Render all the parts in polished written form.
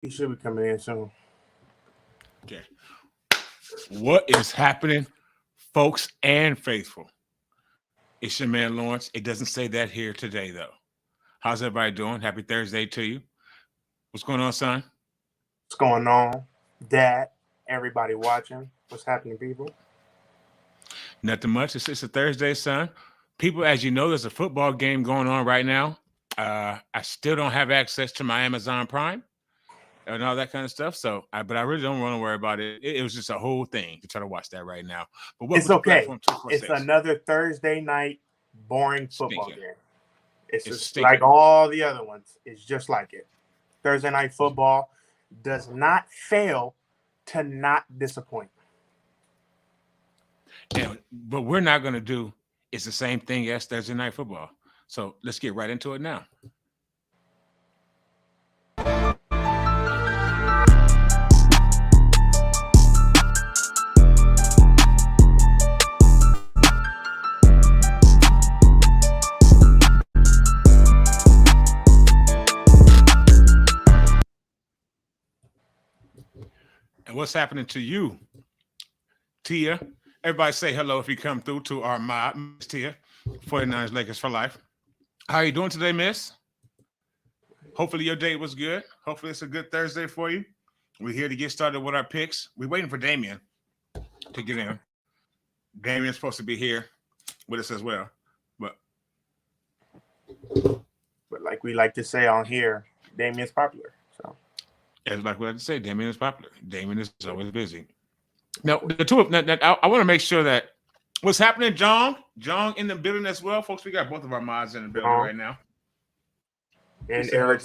He should be coming in soon. Okay. What is happening, folks and faithful? It's your man Lawrence. It doesn't say that here today, though. How's everybody doing? Happy Thursday to you. What's going on, son? What's going on, Dad? Everybody watching? What's happening, people? Nothing much. It's a Thursday, son. People, as you know, there's a football game going on right now. I still don't have access to my Amazon Prime and all that kind of stuff. But I really don't want to worry about it. It was just a whole thing to try to watch that right now. But welcome It's okay. to Platform 246. It's another Thursday night boring football Stinking. game. It's just stinking. like all the other ones. It's just like it. Thursday night football does not fail to not disappoint. But we're not going to do it's the same thing as Thursday night football. So let's get right into it now. And what's happening to you, Tia? Everybody say hello if you come through to our mob, Miss Tia, 49ers Lakers for life. How are you doing today, Miss? Hopefully your day was good. Hopefully it's a good Thursday for you. We're here to get started with our picks. We're waiting for Damien to get in. Damien's supposed to be here with us as well. But like we like to say on here, Damien's popular. So as like we like to say, Damien is popular. Damien is always busy. Now, the two of I want to make sure that what's happening, Jong in the building as well, folks. We got both of our mods in the building right now, and Eric.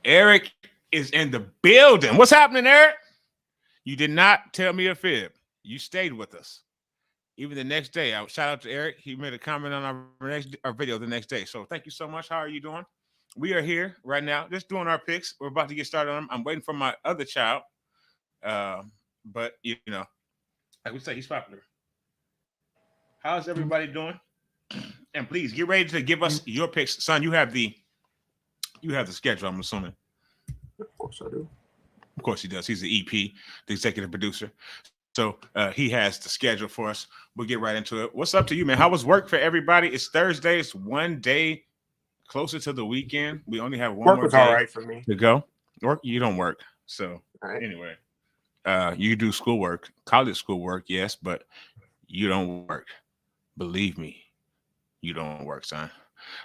Eric is in the building. What's happening, Eric? You did not tell me a fib. You stayed with us. Even the next day, I shout out to Eric. He made a comment on our video the next day. So thank you so much. How are you doing? We are here right now, just doing our picks. We're about to get started on them. I'm waiting for my other child. But you know, like we say, he's popular. How's everybody doing? And please get ready to give us your picks. Son, you have the schedule, I'm assuming. Of course I do. Of course he does. He's the EP, the executive producer. So he has the schedule for us. We'll get right into it. What's up to you, man? How was work for everybody? It's Thursday. It's one day closer to the weekend. We only have one more day all right for me to go. Work? You don't work. So anyway, you do schoolwork, college schoolwork, yes, but you don't work. Believe me, you don't work, son.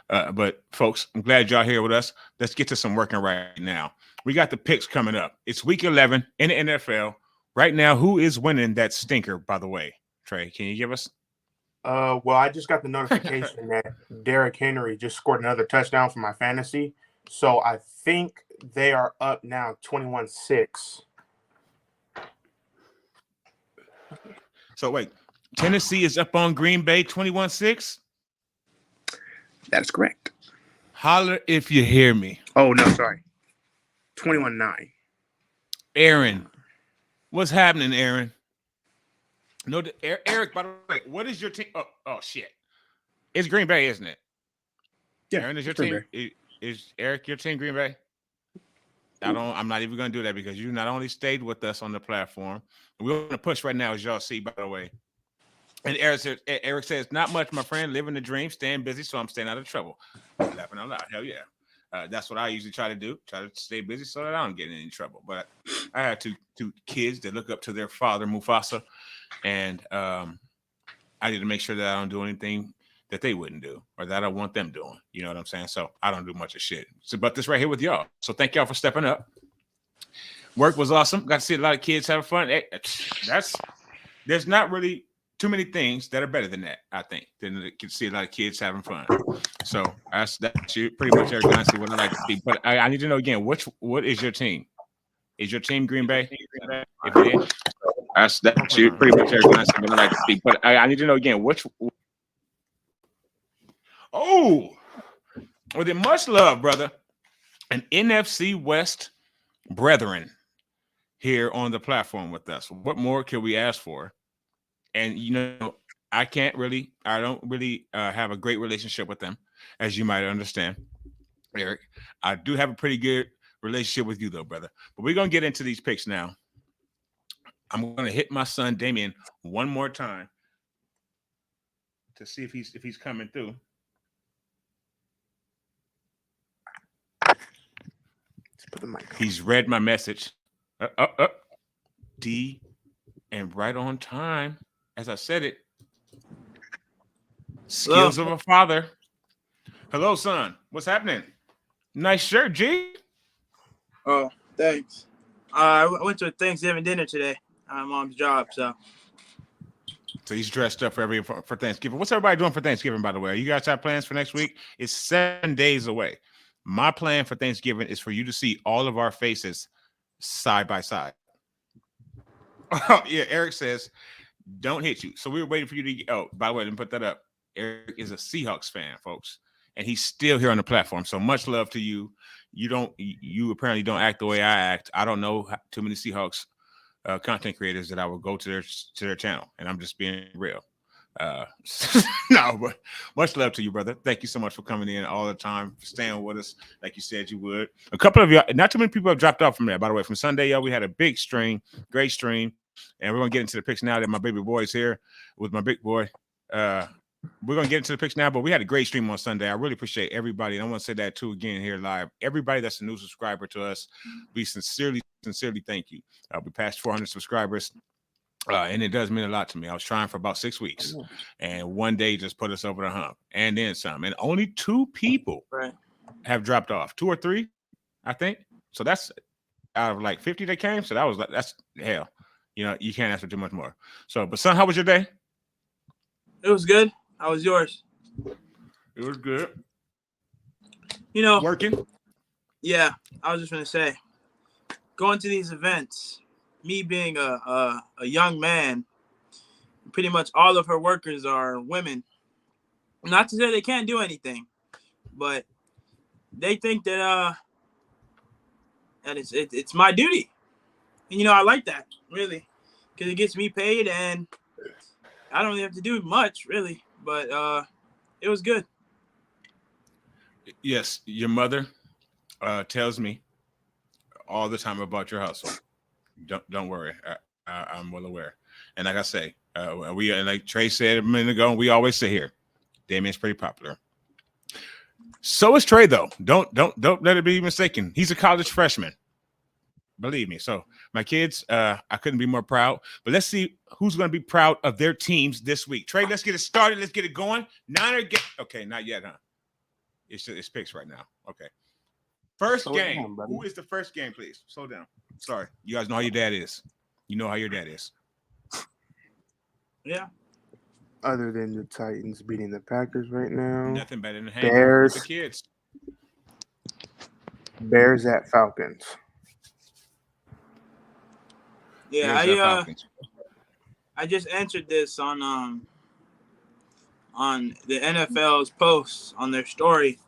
But folks, I'm glad y'all here with us. Let's get to some working right now. We got the picks coming up. It's week 11 in the NFL. Right now, who is winning that stinker, by the way? Trey, can you give us? Well, I just got the notification that Derrick Henry just scored another touchdown for my fantasy. So I think they are up now 21-6. So wait, Tennessee is up on Green Bay 21-6? That's correct. Holler if you hear me. Oh, no, sorry. 21-9. Aaron. What's happening, Aaron? No, Eric, by the way, what is your team? Oh, shit. It's Green Bay, isn't it? Yeah. Aaron, is your team? Is Eric your team, Green Bay? I'm not even going to do that because you not only stayed with us on the platform. We're going to push right now, as y'all see, by the way. And Eric says, not much, my friend. Living the dream, staying busy, so I'm staying out of trouble. Laughing out loud. Hell yeah. That's what I usually try to do. Try to stay busy so that I don't get in any trouble. But I have two kids that look up to their father, Mufasa. And I need to make sure that I don't do anything that they wouldn't do or that I want them doing. You know what I'm saying? So I don't do much of shit. So, but this right here with y'all. So thank y'all for stepping up. Work was awesome. Got to see a lot of kids having fun. There's not really too many things that are better than that, I think, than to see a lot of kids having fun. So that's pretty much every time I see what I like to see. But I need to know again, what is your team? Is your team Green Bay? If it is, that's pretty much every time I see what I like to see. But I need to know again, which. Oh, well, then much love, brother. An NFC West brethren here on the platform with us. What more can we ask for? And, you know, I don't really have a great relationship with them, as you might understand. Eric. I do have a pretty good relationship with you, though, brother. But we're gonna get into these picks now. I'm gonna hit my son Damien one more time to see if he's coming through. Put the mic on. He's read my message. D, and right on time, as I said it. Skills of a father. Hello, son. What's happening? Nice shirt, G. Oh, thanks. I went to a Thanksgiving dinner today at my mom's job, so he's dressed up for Thanksgiving. What's everybody doing for Thanksgiving, by the way? You guys have plans for next week? It's 7 days away. My plan for Thanksgiving is for you to see all of our faces side by side. Oh, yeah, Eric says, don't hit you. So we were waiting for you to. Oh, by the way, let me put that up. Eric is a Seahawks fan, folks, and he's still here on the platform. So much love to you. You apparently don't act the way I act. I don't know too many Seahawks content creators that I will go to their channel, and I'm just being real. No, but much love to you, brother. Thank you so much for coming in all the time, for staying with us like you said you would. A couple of y'all, not too many people have dropped off from there, by the way. From Sunday, y'all, we had a big stream, great stream, and we're gonna get into the picks now that my baby boy is here with my big boy. We're gonna get into the picks now, but we had a great stream on Sunday. I really appreciate everybody, and I want to say that too again here live. Everybody that's a new subscriber to us, we sincerely thank you. We passed 400 subscribers. And it does mean a lot to me. I was trying for about 6 weeks, and one day just put us over the hump, and then some. And only 2 people have dropped off, 2 or 3, I think. So that's out of like 50 that came. So that's hell. You know, you can't ask for too much more. So, but son, how was your day? it was good. How was yours? It was good. You know, Working. Yeah, I was just gonna say, going to these events. Me being a young man, pretty much all of her workers are women. Not to say they can't do anything, but they think that it's my duty. And I like that, really, because it gets me paid and I don't really have to do much, really. But it was good. Yes, your mother tells me all the time about your hustle. Don't worry. I'm well aware. And like I say, like Trey said a minute ago, we always say here, Damien's pretty popular. So is Trey, though. Don't let it be mistaken. He's a college freshman. Believe me. So my kids, I couldn't be more proud. But let's see who's going to be proud of their teams this week. Trey, let's get it started. Let's get it going. Okay, not yet, huh? It's picks right now. Okay. First game. Who is the first game, please? Slow down. Sorry. You guys know how your dad is. You know how your dad is. Yeah. Other than the Titans beating the Packers right now. Nothing better than hanging with the kids. Bears at Falcons. Yeah, I just answered this on the NFL's posts on their story.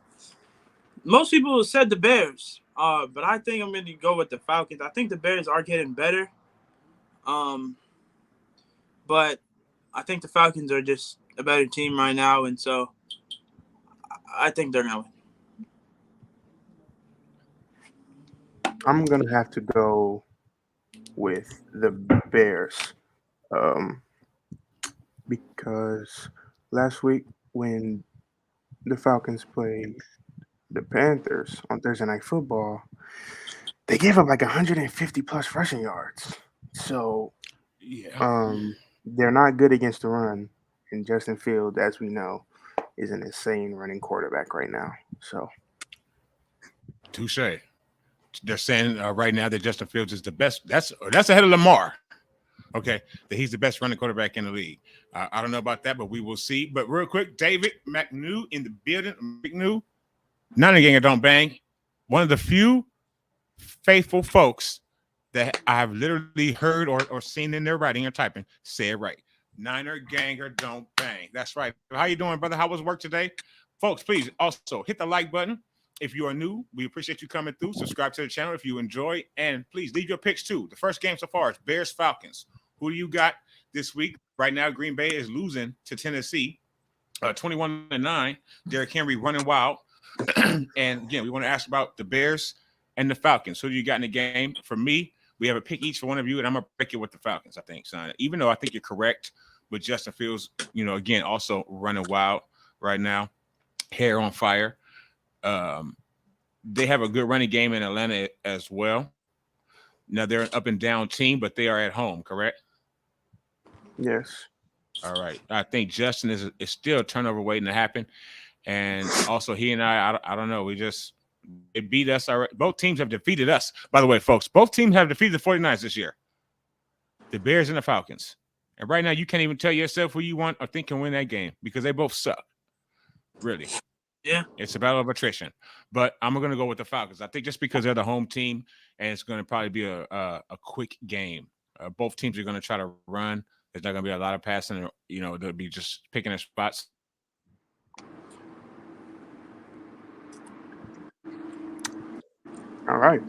Most people said the Bears, but I think I'm going to go with the Falcons. I think the Bears are getting better, but I think the Falcons are just a better team right now, and so I think they're going to win. I'm going to have to go with the Bears because last week when the Falcons played the Panthers on Thursday Night Football, they gave up like 150 plus rushing yards. So they're not good against the run. And Justin Fields, as we know, is an insane running quarterback right now. So, touche. They're saying right now that Justin Fields is the best. That's ahead of Lamar. Okay, that he's the best running quarterback in the league. I don't know about that, but we will see. But real quick, David McNew in the building. McNew, Niner Ganger don't bang. One of the few faithful folks that I've literally heard or seen in their writing or typing say it right. Niner Ganger don't bang. That's right. How you doing, brother? How was work today? Folks, please also hit the like button. If you are new, we appreciate you coming through. Subscribe to the channel if you enjoy. And please leave your picks too. The first game so far is Bears-Falcons. Who do you got this week? Right now, Green Bay is losing to Tennessee 21-9. Derrick Henry running wild. And again, we want to ask about the Bears and the Falcons. Who do you got in the game? For me, we have a pick each for one of you, and I'm gonna pick it with the Falcons. I think, son. Even though I think you're correct with Justin Fields, again, also running wild right now, hair on fire. They have a good running game in Atlanta as well. Now they're an up and down team, but they are at home, correct? Yes. All right. I think Justin is still a turnover waiting to happen. And also he and I don't know. It beat us already. Both teams have defeated us. By the way, folks, both teams have defeated the 49ers this year. The Bears and the Falcons. And right now you can't even tell yourself who you want or think can win that game because they both suck. Really. Yeah. It's a battle of attrition. But I'm going to go with the Falcons. I think just because they're the home team and it's going to probably be a quick game. Both teams are going to try to run. There's not going to be a lot of passing. They'll be just picking their spots. All right.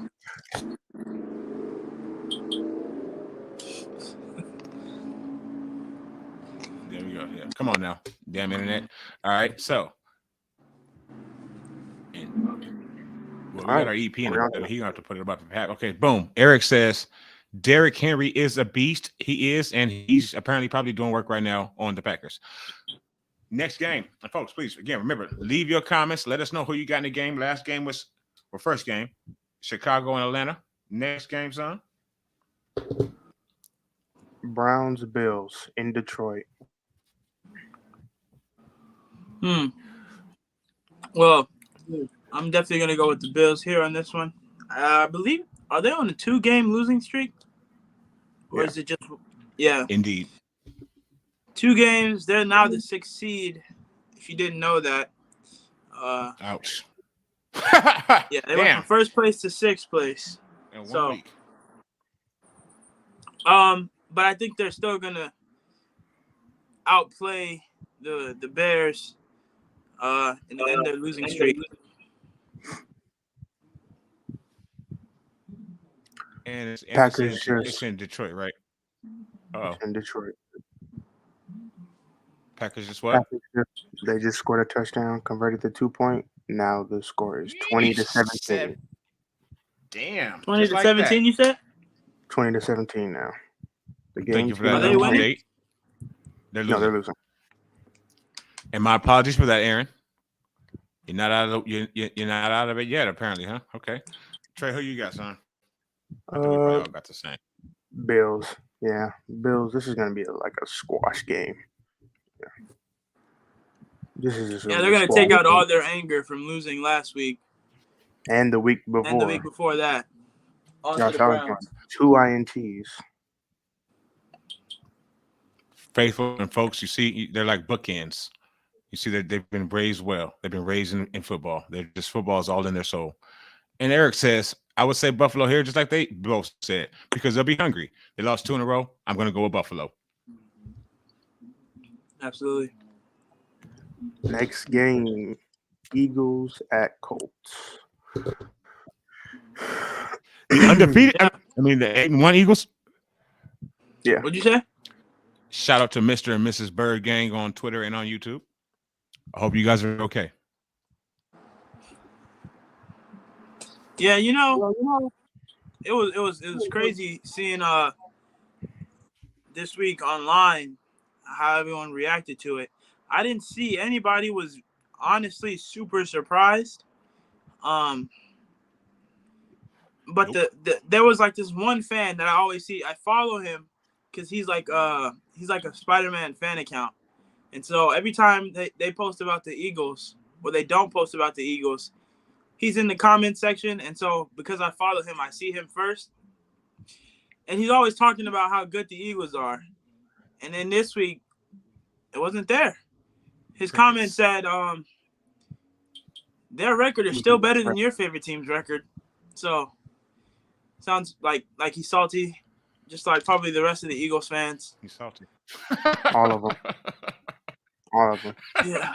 There we go. Yeah. Come on now. Damn internet. All right. So. We got our EP in it. He gonna have to put it about the pack. Okay, boom. Eric says Derrick Henry is a beast. He is, and he's apparently probably doing work right now on the Packers. Next game, and folks, please again remember, leave your comments. Let us know who you got in the game. Last game was first game, Chicago and Atlanta. Next game, son. Browns Bills in Detroit. Well, I'm definitely going to go with the Bills here on this one. I believe, are they on a 2-game losing streak? Or is it just, yeah. Indeed. 2 games. They're now the 6th seed, if you didn't know that. Ouch. Yeah, they went from first place to 6th place. In 1 week. But I think they're still going to outplay the Bears and end their losing streak. And it's in Detroit, right? In Detroit. Packers just what? They just scored a touchdown, converted the 2-point. Now the score is 20-17. Damn. 20-17, you said? 20-17 now. The game. Thank you for that. Are they winning? They're losing. No, they're losing. And my apologies for that, Aaron. You're not out of you're not out of it yet, apparently, huh? Okay. Trey, who you got, son? I think we probably all got the same. Bills. Yeah, Bills. This is going to be like a squash game. Yeah. This is just they're going to take out all their anger from losing last week. And the week before. And the week before that. Josh Allen, 2 INTs. Faithful and folks, you see, they're like bookends. You see that they've been raised well. They've been raised in football. Football is all in their soul. And Eric says, I would say Buffalo here, just like they both said, because they'll be hungry. They lost 2 in a row. I'm going to go with Buffalo. Absolutely. Next game, Eagles at Colts. The undefeated. Yeah. I mean, the 8-1 Eagles. Yeah. What'd you say? Shout out to Mr. and Mrs. Bird Gang on Twitter and on YouTube. I hope you guys are okay. Yeah, it was crazy seeing this week online how everyone reacted to it. I didn't see anybody was honestly super surprised. But nope. There was like this one fan that I always see. I follow him because he's like a Spider-Man fan account. And so every time they post about the Eagles, or they don't post about the Eagles, he's in the comment section. And so because I follow him, I see him first. And he's always talking about how good the Eagles are. And then this week, it wasn't there. His comment said, their record is still better than your favorite team's record. So sounds like he's salty, just like probably the rest of the Eagles fans. He's salty. All of them. All of them. Yeah.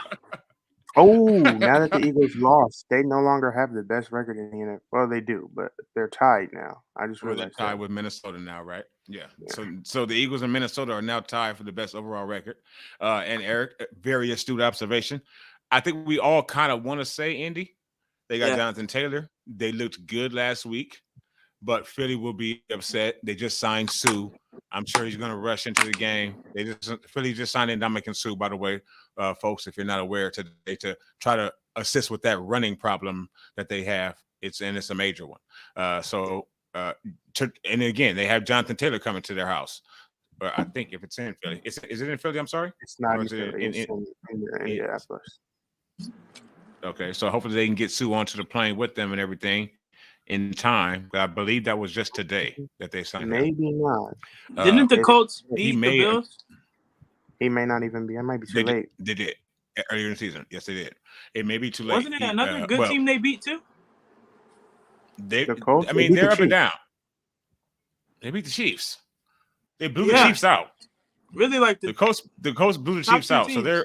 Oh, now that the Eagles lost, they no longer have the best record in the NFL. Well, they do, but they're tied now. I just realized they're tied with Minnesota now, right? Yeah. So the Eagles and Minnesota are now tied for the best overall record. And Eric, very astute observation. I think we all kind of want to say, Indy, They got Jonathan Taylor. They looked good last week, but Philly will be upset. They just signed Sue. I'm sure he's going to rush into the game. Philly just signed in Ndamukong Suh, by the way, folks, if you're not aware today, to try to assist with that running problem that they have. It's a major one. And again, they have Jonathan Taylor coming to their house. I think if it's in Philly, is it in Philly? I'm sorry, it's not in Philly. It's in Indianapolis. Okay, so hopefully they can get Sue onto the plane with them and everything in time. I believe that was just today that they signed. Maybe not. Didn't the Colts beat the Bills? He may not even be. It might be too late. They did earlier in the season. Yes, they did. It may be too late. Wasn't it another good team they beat too? The Colts, they're up and down. They beat the Chiefs. They blew the Chiefs out. Really, like the Colts blew the Chiefs out. So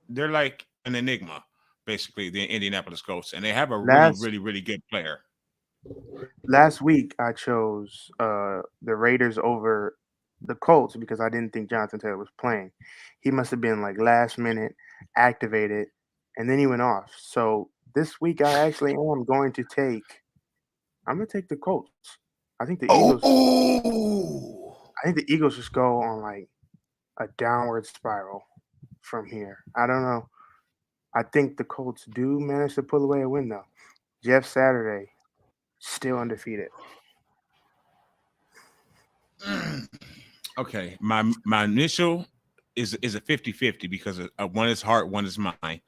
they're like an enigma, basically, the Indianapolis Colts, and they have a really good player. Last week, I chose the Raiders over the Colts because I didn't think Jonathan Taylor was playing. He must have been like last minute activated, and then he went off. So this week, I actually am going to take. I'm going to take the Colts. I think the Eagles. I think the Eagles just go on like a downward spiral from here. I don't know. I think the Colts do manage to pull away a win though. Jeff Saturday, still undefeated. Okay, my initial is a 50-50 because one is heart, one is mind.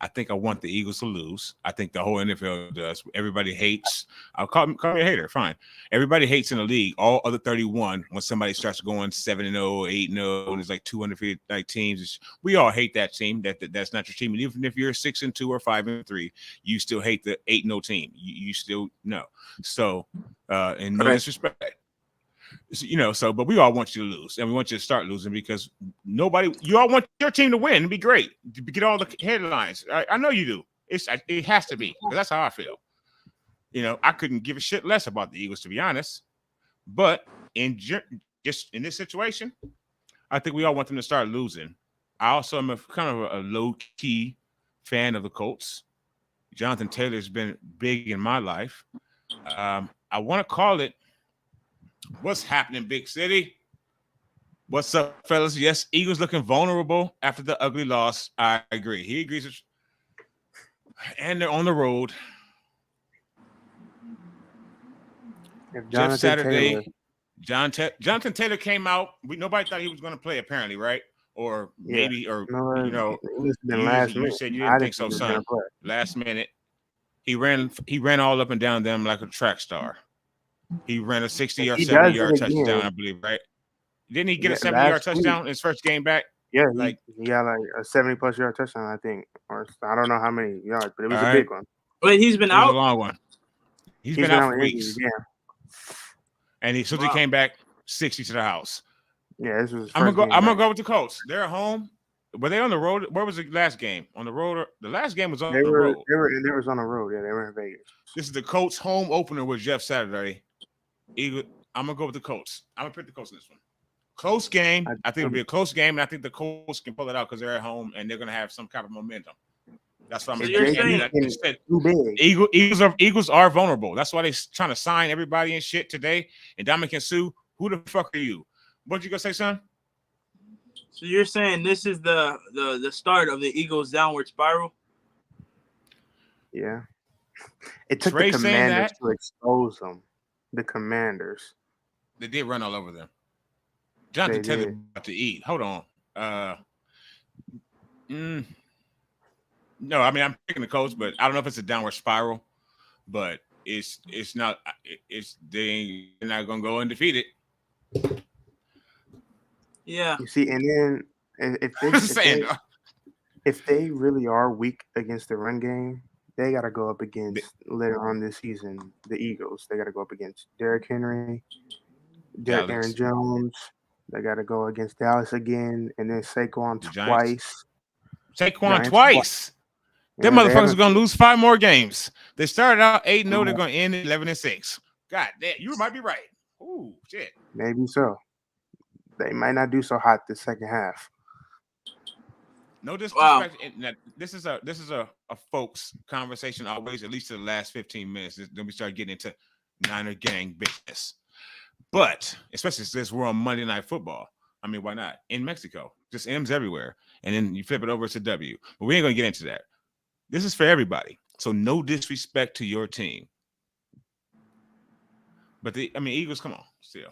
I think I want the Eagles to lose. I think the whole NFL does. Everybody hates. I'll call me a hater. Fine. Everybody hates in the league. All other 31 when somebody starts going 7-0, 8-0, and there's like 250 like teams. We all hate that team. That's not your team. And even if you're 6-2 or 5-3, you still hate the 8-0 team. You still know. So, and no disrespect. So, but we all want you to lose, and we want you to start losing because you all want your team to win and be great, to get all the headlines. I know you do. It has to be because that's how I feel. I couldn't give a shit less about the Eagles, to be honest. But just in this situation, I think we all want them to start losing. I also am kind of a low-key fan of the Colts. Jonathan Taylor's been big in my life. I want to call it. What's happening, big city? What's up, fellas? Yes, Eagles looking vulnerable after the ugly loss. I agree. He agrees. And they're on the road. Jeff Saturday. Jonathan Taylor came out. Nobody thought he was going to play, apparently, right? Or maybe, it was last minute. You said you didn't think so, son. Last minute. He ran all up and down them like a track star. He ran a 60 or 70-yard touchdown, I believe, right? Didn't he get a 70-yard touchdown in his first game back? Yeah, he got like a 70+ yard touchdown, I think, or I don't know how many yards, but it was a big one. Wait, he's been out? A long one. He's been out for weeks. Yeah. And he came back 60 to the house. Yeah, this was. I'm gonna go with the Colts. They're at home. Were they on the road? Where was the last game? On the road? The last game was on the road. They was on the road. Yeah, they were in Vegas. This is the Colts home opener with Jeff Saturday. I'm gonna go with the Colts. I'm gonna pick the Colts in this one. Close game. I think it'll be a close game, and I think the Colts can pull it out because they're at home and they're gonna have some kind of momentum. That's what I'm saying. Eagles are vulnerable. That's why they're trying to sign everybody and shit today. And Ndamukong Suh, who the fuck are you? What you gonna say, son? So you're saying this is the start of the Eagles' downward spiral? Yeah. It took the Commanders to expose them. The Commanders. They did run all over them. Jonathan Taylor about to eat. Hold on. No, I mean I'm picking the Colts, but I don't know if it's a downward spiral. But it's not. They're not gonna go undefeated. Yeah. You see, and then if they really are weak against the run game, they got to go up against later on this season the Eagles. They got to go up against Derrick Henry, Aaron Jones. They got to go against Dallas again, and then Saquon twice. Saquon twice. Them motherfuckers are gonna lose 5 more games. They started out 8-0. They're gonna end 11-6. God damn, you might be right. Ooh, shit. Maybe so. They might not do so hot this second half. No disrespect. Wow. This is a of folks' conversation always, at least to the last 15 minutes. Then we start getting into Niner gang business. But especially since we're on Monday Night Football, I mean, why not? In Mexico, just M's everywhere. And then you flip it over to W. But we ain't going to get into that. This is for everybody. So no disrespect to your team. But Eagles, come on, still.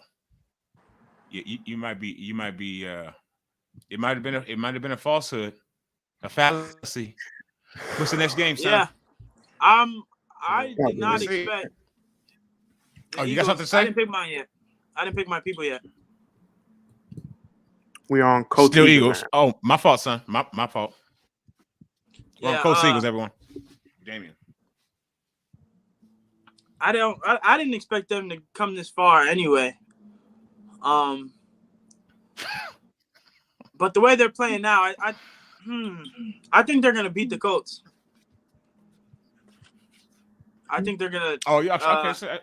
You might be it might have been a falsehood, a fallacy. What's the next game, son? Yeah. I did not expect. Oh, you got something to say? I didn't pick mine yet. I didn't pick my people yet. We on Coach Still Eagles. Oh, my fault, son. My fault. We're on Coach Eagles, everyone. Damien. I didn't expect them to come this far anyway. But the way they're playing now, I think they're gonna beat the Colts. I think they're gonna. Oh yeah, okay. So,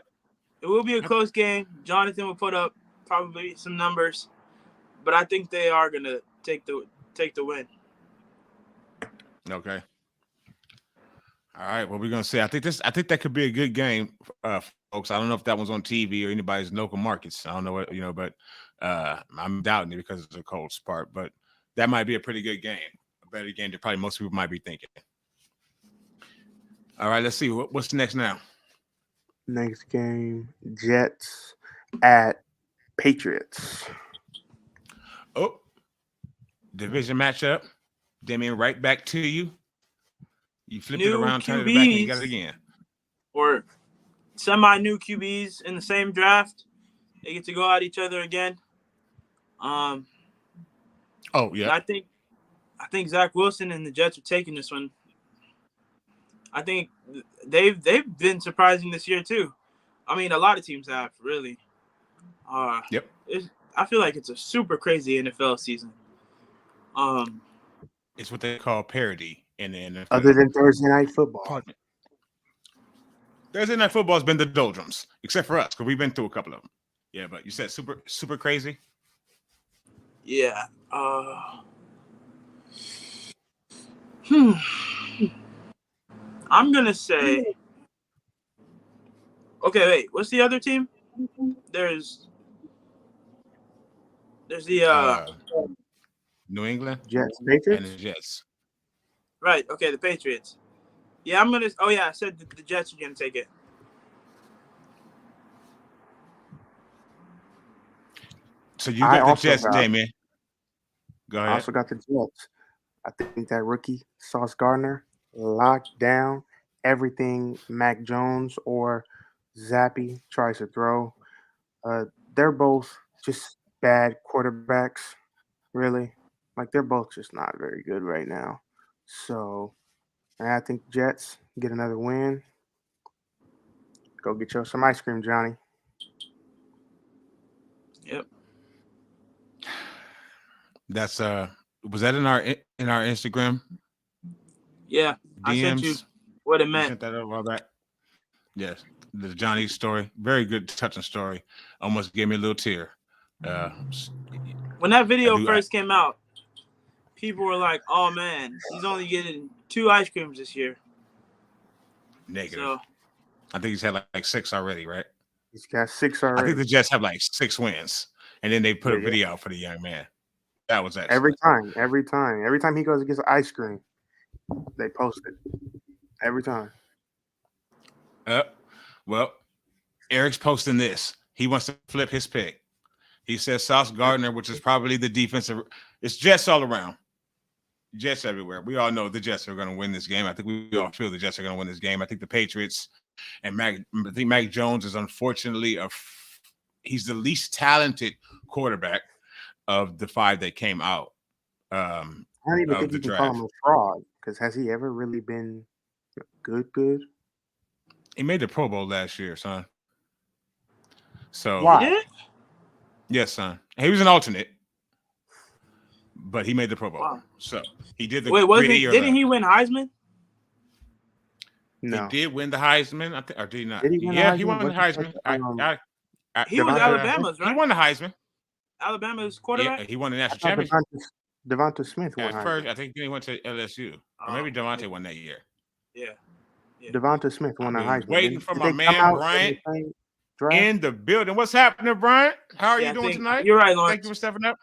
it will be a close game. Jonathan will put up probably some numbers, but I think they are gonna take the win. Okay. All right. What we're gonna say? I think that could be a good game, folks. I don't know if that one's on TV or anybody's local markets. I don't know what but I'm doubting it because of the Colts part. But that might be a pretty good game, a better game than probably most people might be thinking. All right. Let's see what's next now. Next game, Jets at Patriots. Oh, division matchup. Damien, right back to you. You flipped it around, turned it back, and you got it again. Or semi-new QBs in the same draft. They get to go at each other again. Oh yeah. I think Zach Wilson and the Jets are taking this one. I think they've been surprising this year too. I mean, a lot of teams have really. Yep. I feel like it's a super crazy NFL season. It's what they call parity in the NFL. Other than Thursday Night Football. Thursday Night Football has been the doldrums, except for us, because we've been through a couple of them. Yeah, but you said super crazy? Yeah. I'm going to say... Okay, wait. What's the other team? There's the... New England? Jets, Patriots? And the Jets. Right. Okay, the Patriots. Yeah, I'm going to... Oh, yeah, I said the Jets are going to take it. So you got the Jets, Damien. Go ahead. I also got the Jets. I think that rookie, Sauce Gardner, locked down everything Mac Jones or Zappy tries to throw. They're both just bad quarterbacks, really. Like, they're both just not very good right now. So, I think Jets get another win. Go get you some ice cream, Johnny. Yep. That's was that in our Instagram? Yeah, DMs? I sent you what it meant. You sent that over all that. Yes, the Johnny story, very good, touching story. Almost gave me a little tear. When that video first came out, people were like, "Oh man, he's only getting 2 ice creams this year." Negative. So, I think he's had like 6 already, right? He's got 6 already. I think the Jets have like 6 wins, and then they put a video out for the young man. That was excellent. Every time he goes to get ice cream, they post it. Every time. Well, Eric's posting this. He wants to flip his pick. He says Sauce Gardner, which is probably the defensive. It's Jets all around. Jets everywhere. We all know the Jets are going to win this game. I think we all feel the Jets are going to win this game. I think the Patriots and I think Mac Jones is unfortunately he's the least talented quarterback of the 5 that came out. I don't even think you can call him a fraud, because has he ever really been good? He made the Pro Bowl last year, son. So why? Yes, son. He was an alternate, but he made the Pro Bowl. Wow. So he did the. Didn't he win Heisman? No, he did win the Heisman. Or did he not? Did he win he won the Heisman. He was Alabama's, right? He won the Heisman. Alabama's quarterback. Yeah, he won the national championship. Devonta Smith won. At first, I think he went to LSU, or maybe Devontae won that year. Yeah. Devonta Smith won a Heisman. Waiting for Did my they come man out in Bryant the same draft? in the building. What's happening, Bryant? How are Yeah, you I doing think tonight? you're right, Lawrence. Thank you for stepping up.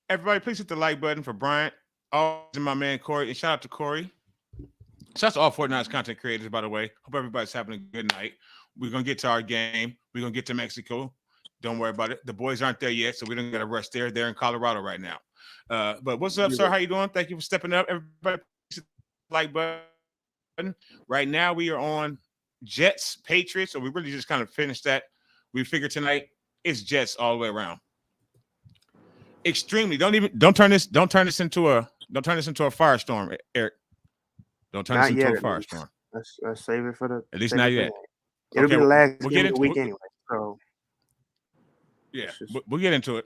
Everybody, please hit the like button for Bryant. Always and my man Corey. And shout out to Corey. Shout out to all 49ers content creators, by the way. Hope everybody's having a good night. We're going to get to our game. We're going to get to Mexico. Don't worry about it. The boys aren't there yet, so we don't got to rush there. They're in Colorado right now. But what's up, sir? How you doing? Thank you for stepping up. Everybody, please hit the like button. Right now, we are on Jets, Patriots. So we really just kind of finished that. We figured tonight it's Jets all the way around. Extremely. Don't turn this into a firestorm, Eric. Don't turn this into a firestorm. Let's save it for the. At least not yet. It'll be the last we'll game of the week anyway. So yeah, we'll get into it.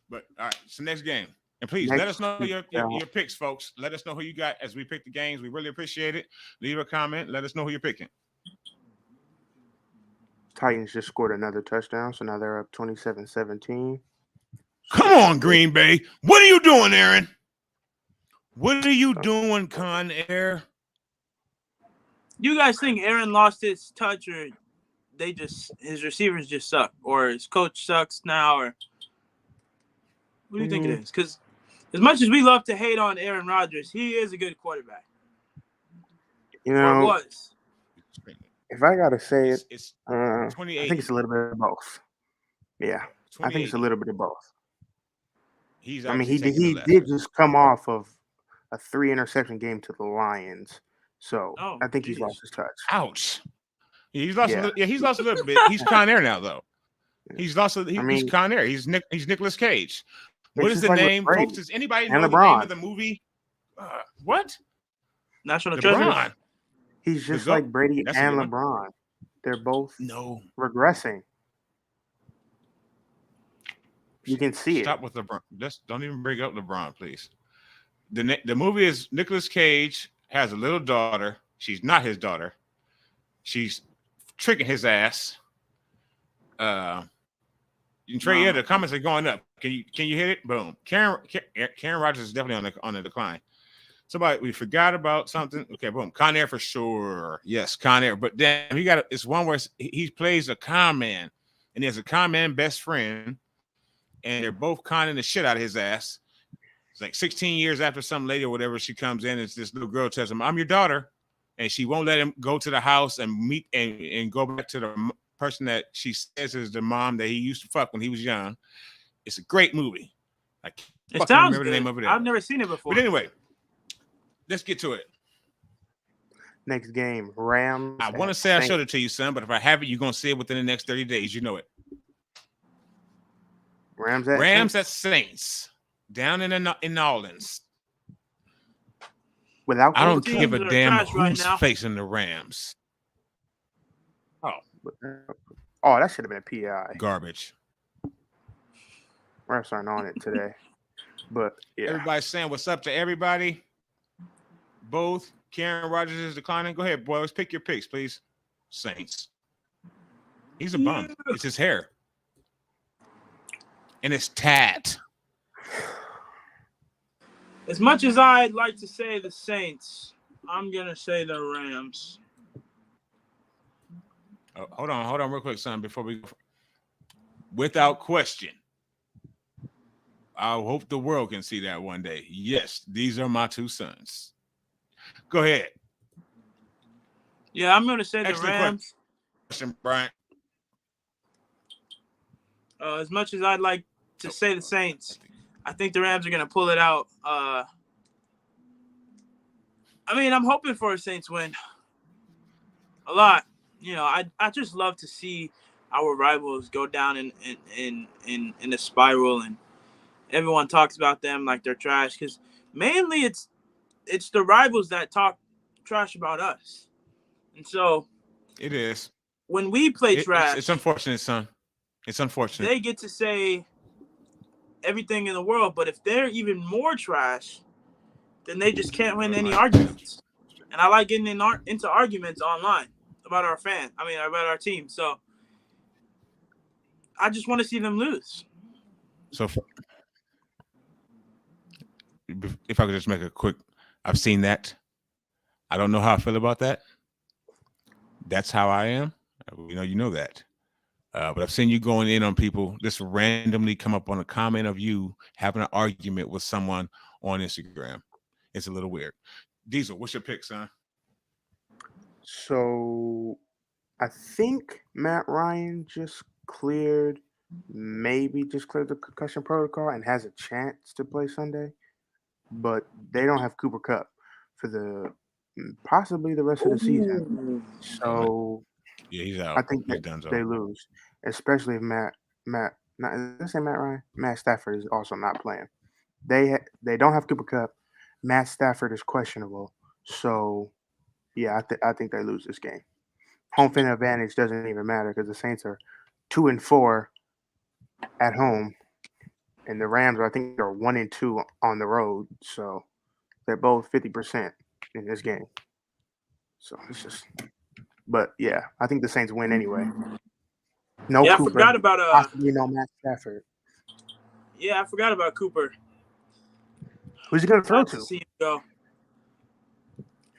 But all right, it's the next game. And please let us know your picks, folks. Let us know who you got as we pick the games. We really appreciate it. Leave a comment. Let us know who you're picking. Titans just scored another touchdown, so now they're up 27-17. Come on, Green Bay. What are you doing, Aaron? What are you doing, Con Air? You guys think Aaron lost his touch, or his receivers just suck, or his coach sucks now, or what do you think it is? Because as much as we love to hate on Aaron Rodgers, he is a good quarterback. You know, or was. If I gotta say it's I think it's a little bit of both. Yeah, I think it's a little bit of both. He did just come off of a 3-interception game to the Lions, so I think he's lost his touch. Ouch. He's lost. He's lost a little bit. He's Con Air now, though. He's lost. He's Con Air. He's Nicolas Cage. What is the name, folks? Does anybody know the name of the movie? What? National Treasure. He's just like Brady and LeBron. They're both regressing. You can see it. Stop with LeBron. Just don't even bring up LeBron, please. The movie is Nicolas Cage has a little daughter. She's not his daughter. She's tricking his ass. Trey, the comments are going up. Can you hit it? Boom. Karen Rodgers is definitely on the decline. Somebody, we forgot about something. Okay, boom. Con Air for sure. Yes, Con Air. But then it's one where he plays a con man, and he has a con man best friend, and they're both conning the shit out of his ass. It's like 16 years after some lady or whatever, she comes in, and this little girl tells him, "I'm your daughter," and she won't let him go to the house and meet and go back to the person that she says is the mom that he used to fuck when he was young. It's a great movie. I can't remember the name of it. I've never seen it before. But anyway, let's get to it. Next game, Rams. I want to say I showed it to you, son, but if I haven't, you're going to see it within the next 30 days. You know it. Rams at Saints. Down in New Orleans. I don't give a damn who's facing the Rams. Oh, that should have been a PI. Garbage. Refs aren't on it today. But yeah. Everybody's saying what's up to everybody. Both. Karen Rodgers is declining. Go ahead, boys. Pick your picks, please. Saints. He's a bum. It's his hair. And it's tat. As much as I'd like to say the Saints, I'm going to say the Rams. Oh, hold on real quick, son, before we go. Without question, I hope the world can see that one day. Yes, these are my two sons. Go ahead. Yeah, I'm going to say the Rams. Question, Brian. As much as I'd like to say the Saints, I think the Rams are going to pull it out. I mean, I'm hoping for a Saints win. A lot. You know, I just love to see our rivals go down in a spiral, and everyone talks about them like they're trash, because mainly it's the rivals that talk trash about us. And so it is. When we play trash, it's unfortunate, son. It's unfortunate. They get to say everything in the world, but if they're even more trash, then they just can't win any arguments. And I like getting into arguments online about about our team. So I just want to see them lose. So if I could just make a quick, I've seen that. I don't know how I feel about that. That's how I am. You know that. But I've seen you going in on people. Just randomly come up on a comment of you having an argument with someone on Instagram. It's a little weird. Diesel, what's your pick, son? So I think Matt Ryan maybe just cleared the concussion protocol and has a chance to play Sunday, but they don't have Cooper Cup for possibly the rest of the season. So Yeah, he's I out. think He's that done. they lose, especially if Matt not did I say Matt Ryan? Matt Stafford is also not playing. They don't have Cooper Cup. Matt Stafford is questionable. So yeah, I think they lose this game. Home field advantage doesn't even matter because the Saints are 2-4 at home, and the Rams I think are 1-2 on the road. So they're both 50% in this game. So it's just, but yeah, I think the Saints win anyway. No Yeah, I Cooper, forgot about possibly no Matt Stafford. Yeah, I forgot about Cooper. Who's he gonna throw Sad to to? see him go.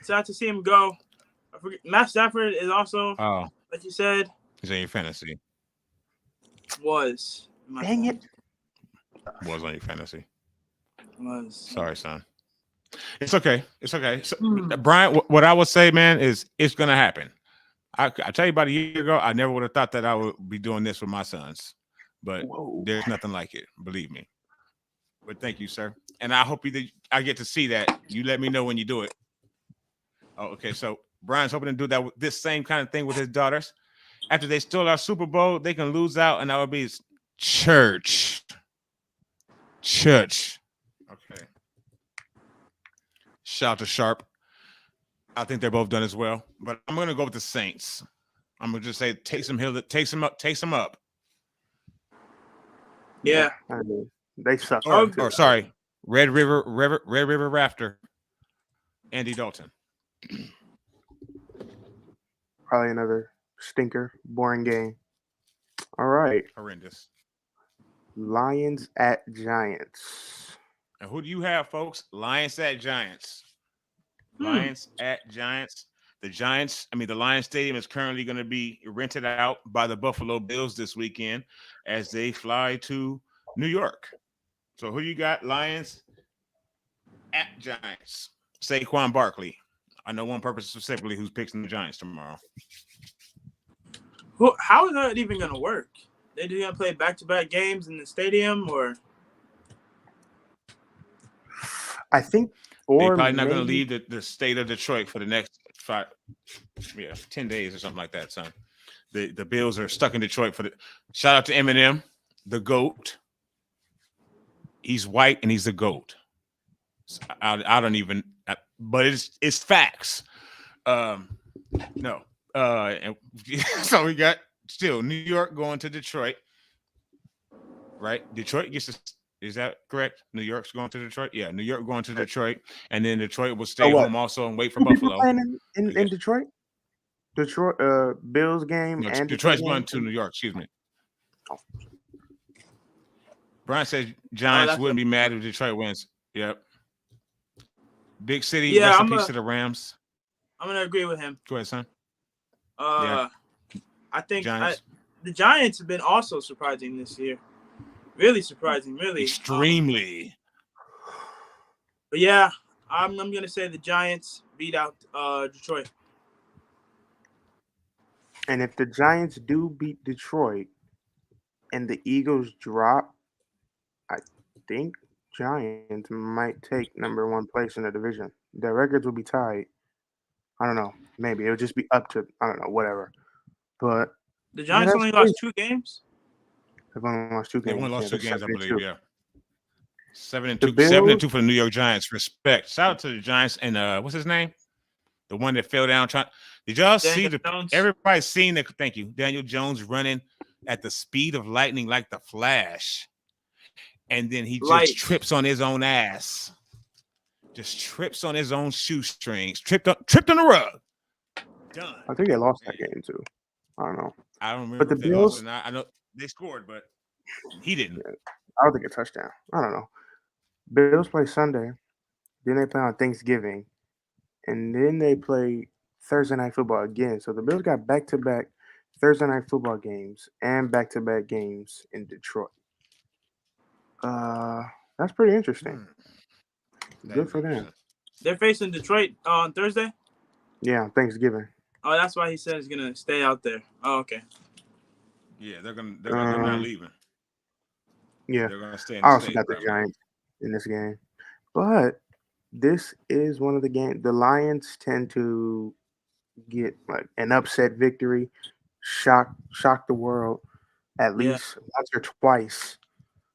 Sad to see him go. I forget. Matt Stafford is also, like you said, he's in your fantasy. Was. Dang it! Was on your fantasy. Was. Sorry, son. It's okay. It's okay. So, Brian, what I would say, man, is it's gonna happen. I tell you about a year ago, I never would have thought that I would be doing this with my sons, but there's nothing like it, believe me. But thank you, sir, and I hope I get to see that. You let me know when you do it. Oh, okay. So Brian's hoping to do that with this same kind of thing with his daughters. After they stole our Super Bowl, they can lose out, and that would be church. Okay. Shout out to Sharp. I think they're both done as well, but I'm going to go with the Saints. I'm going to just say takes them up. Yeah. I mean, they suck. Or sorry, Red River Rafter. Andy Dalton. Probably another stinker, boring game. All right. Horrendous. Lions at Giants. And who do you have, folks? Lions at Giants. Lions at Giants. The Lions Stadium is currently going to be rented out by the Buffalo Bills this weekend as they fly to New York. So who you got? Lions at Giants. Saquon Barkley. I know one person specifically who's picking the Giants tomorrow. How is that even going to work? They going to play back-to-back games in the stadium, or? I think, they're probably not going to leave the state of Detroit for the next 10 days or something like that, son. The Bills are stuck in Detroit for the. Shout out to MNF, the GOAT. He's white and he's the GOAT. So I don't even, but it's facts. No. And so we got still New York going to Detroit, right? Detroit gets to. Is that correct? New York's going to Detroit? Yeah, New York going to Detroit, and then Detroit will stay home also and wait for Buffalo. Playing in Detroit? Detroit, Bills game no, and Detroit's Detroit going to New York. Excuse me. Brian says Giants wouldn't be mad if Detroit wins. Yep. Big city. Yeah, rest in peace to the Rams. I'm gonna agree with him. Go ahead, son. I think the Giants have been also surprising this year. Really surprising, really. Extremely. But yeah, I'm gonna say the Giants beat out Detroit. And if the Giants do beat Detroit and the Eagles drop, I think Giants might take number one place in the division. Their records will be tied. I don't know. Maybe it'll just be up to, I don't know, whatever. But the Giants only lost 2 games. They've only lost 2 games. They only lost 2 games, I believe. Yeah. 7-2. 7-2 for the New York Giants. Respect. Shout out to the Giants and what's his name? The one that fell down. Did y'all see everybody's seen the? Thank you, Daniel Jones running at the speed of lightning like the Flash, and then he just trips on his own ass. Just trips on his own shoestrings. Tripped on the rug. Done. I think they lost that game too. I don't know. I don't remember. But the Bills, I know they scored, but he didn't. Yeah, I don't think a touchdown. I don't know. Bills play Sunday. Then they play on Thanksgiving, and then they play Thursday night football again. So the Bills got back-to-back Thursday night football games and back-to-back games in Detroit. That's pretty interesting. That Good is for them. interesting. They're facing Detroit on Thursday. Yeah, Thanksgiving. Oh, that's why he said he's gonna stay out there. Oh, okay. Yeah, they're not leaving. Yeah, They're gonna stay in I the also state. got the Probably. Giants in this game, but this is one of the games. The Lions tend to get like an upset victory, shock the world at Yeah. least once or twice.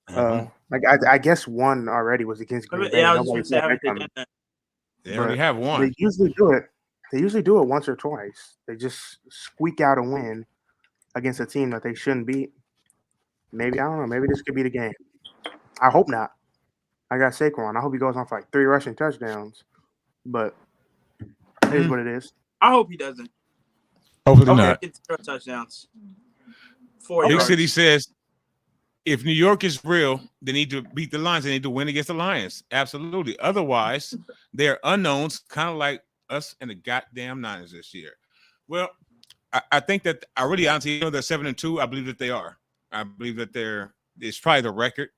Mhm. Like I guess one already was against Green Bay. Yeah, I was just Nobody gonna say, saw that haven't they coming. done that? They already But have they one. usually do it. They usually do it once or twice. They just squeak out a win against a team that they shouldn't beat. Maybe I don't know. Maybe this could be the game. I hope not. I got Saquon. I hope he goes on for like 3 rushing touchdowns. But it is what it is. I hope he doesn't. Hopefully Okay, not. it's 0 touchdowns. 4 Big yards. City says if New York is real, they need to beat the Lions. They need to win against the Lions. Absolutely. Otherwise, they're unknowns, kind of like us and the goddamn Niners this year. Well, I think that I really honestly know they're 7-2. I believe that they are. I believe that it's probably the record.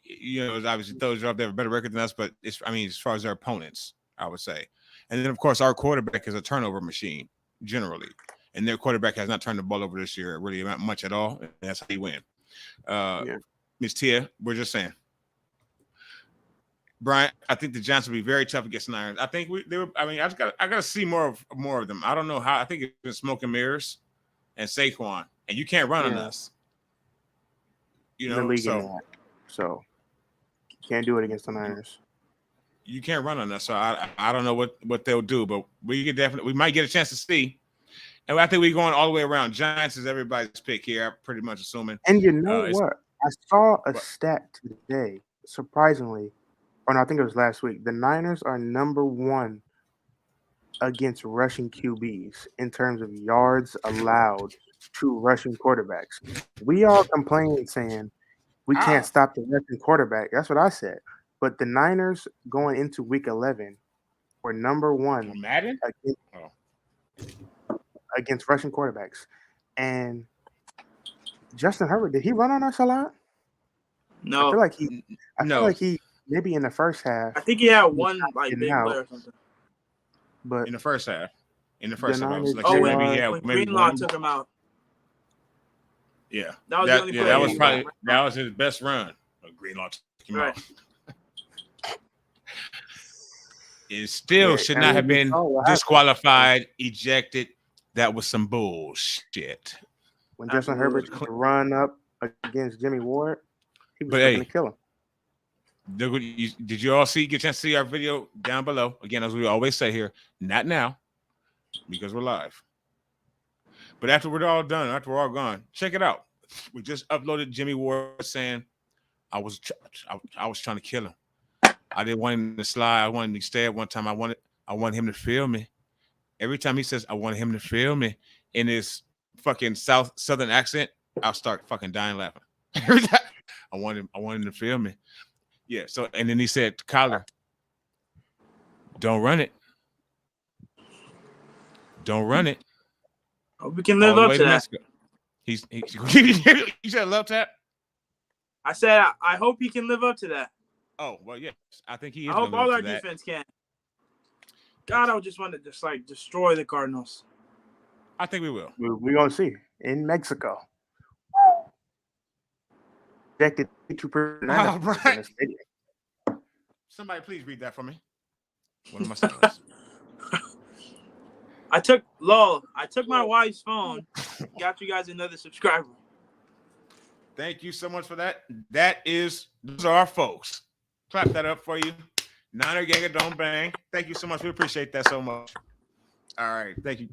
You know, obviously those up there have a better record than us, but as far as their opponents, I would say. And then of course our quarterback is a turnover machine generally. And their quarterback has not turned the ball over this year really not much at all. And that's how he win. Miss Tia, we're just saying. Brian, I think the Giants will be very tough against the Niners. I think I gotta see more of them. I don't know how. I think it's been smoke and mirrors and Saquon. And you can't run on us. You know, the league in that. So can't do it against the Niners. You can't run on us. So I don't know what they'll do, but we might get a chance to see. And I think we're going all the way around. Giants is everybody's pick here, I'm pretty much assuming. And you know what? I saw a stat today, surprisingly, or no, I think it was last week. The Niners are number 1 against rushing QBs in terms of yards allowed to rushing quarterbacks. We all complaining saying we can't stop the rushing quarterback. That's what I said. But the Niners going into week 11 were number 1 against rushing quarterbacks. And Justin Herbert, did he run on us a lot? No. I feel like he maybe in the first half. I think he had one like big play or something. But in the first half. I Niners, was like, when Greenlaw took him out. Yeah. That was the only play. That was his best run. Greenlaw took him out. It still should not have been disqualified, ejected. That was some bullshit. When Justin Herbert run up against Jimmy Ward, he was going to kill him. Did you all get a chance to see our video down below? Again, as we always say here, not now, because we're live. But after we're all done, after we're all gone, check it out. We just uploaded Jimmy Ward saying, I was trying to kill him. I didn't want him to slide. I wanted him to stay at one time. I wanted him to feel me. Every time he says, I wanted him to feel me in his fucking southern accent, I'll start fucking dying laughing. Every time I want him to feel me. Yeah. So, and then he said to Kyler, don't run it. Don't run it. We can live up to that. You said love tap? I said I hope he can live up to that. Oh, well, yes. I think he is. I hope all our defense can. God, I just want to just like destroy the Cardinals. I think we will. We're going to see in Mexico. Projected to right. Somebody please read that for me. One of my sons. I took my wife's phone. Got you guys another subscriber. Thank you so much for that. Those are our folks. Clap that up for you. Niner Ganger Don't Bang. Thank you so much. We appreciate that so much. All right. Thank you.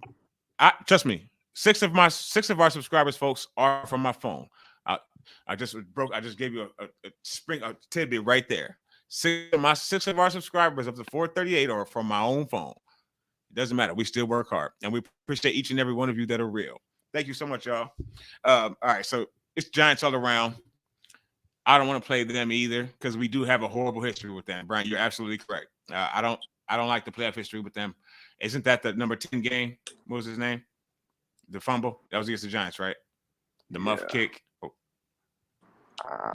Trust me, 6 of our subscribers, folks, are from my phone. I just gave you a tidbit right there. 6 of our subscribers up to 438 are from my own phone. It doesn't matter. We still work hard, and we appreciate each and every one of you that are real. Thank you so much, y'all. All right, so it's Giants all around. I don't want to play them either because we do have a horrible history with them. Brian, you're absolutely correct. I don't I don't like the playoff history with them. Isn't that the number 10 game? What was his name? The fumble that was against the Giants, right? The muff kick. Oh,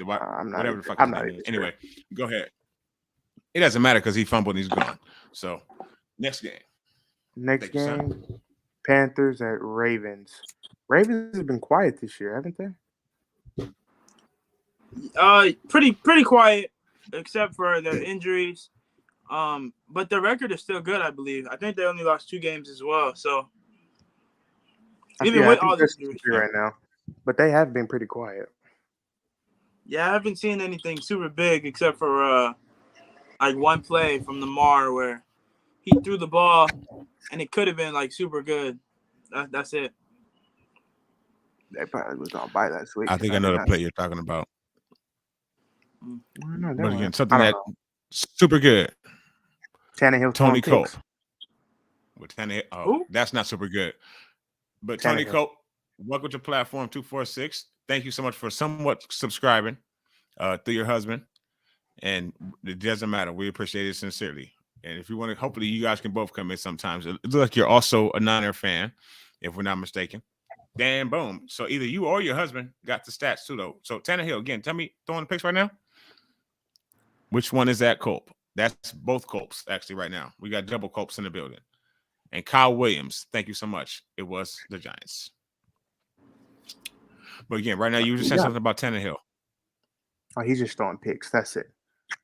whatever the fuck his name is. Anyway, go ahead. It doesn't matter because he fumbled and he's gone. So next game. Next game, Panthers at Ravens. Ravens have been quiet this year, haven't they? Pretty quiet, except for their injuries. But their record is still good, I believe. I think they only lost 2 games as well. So even with all the injuries right now, but they have been pretty quiet. Yeah, I haven't seen anything super big except for like one play from Lamar where he threw the ball and it could have been like super good. That's it. They probably was on bye last week. I think I know the play you're talking about. But again, something that super good. Tannehill, Tony Cope. With Tannehill, that's not super good. But Tony Cope, welcome to Platform 246. Thank you so much for somewhat subscribing through your husband. And it doesn't matter. We appreciate it sincerely. And if you want to, hopefully you guys can both come in sometimes. It looks like you're also a Niner fan, if we're not mistaken. Then boom. So either you or your husband got the stats too, though. So Tannehill, again, tell me, throwing the picks right now. Which one is that Cope? That's both Copes, actually, right now. We got double Copes in the building. And Kyle Williams, thank you so much. It was the Giants. But again, right now, you just said something about Tannehill. Oh, he's just throwing picks. That's it.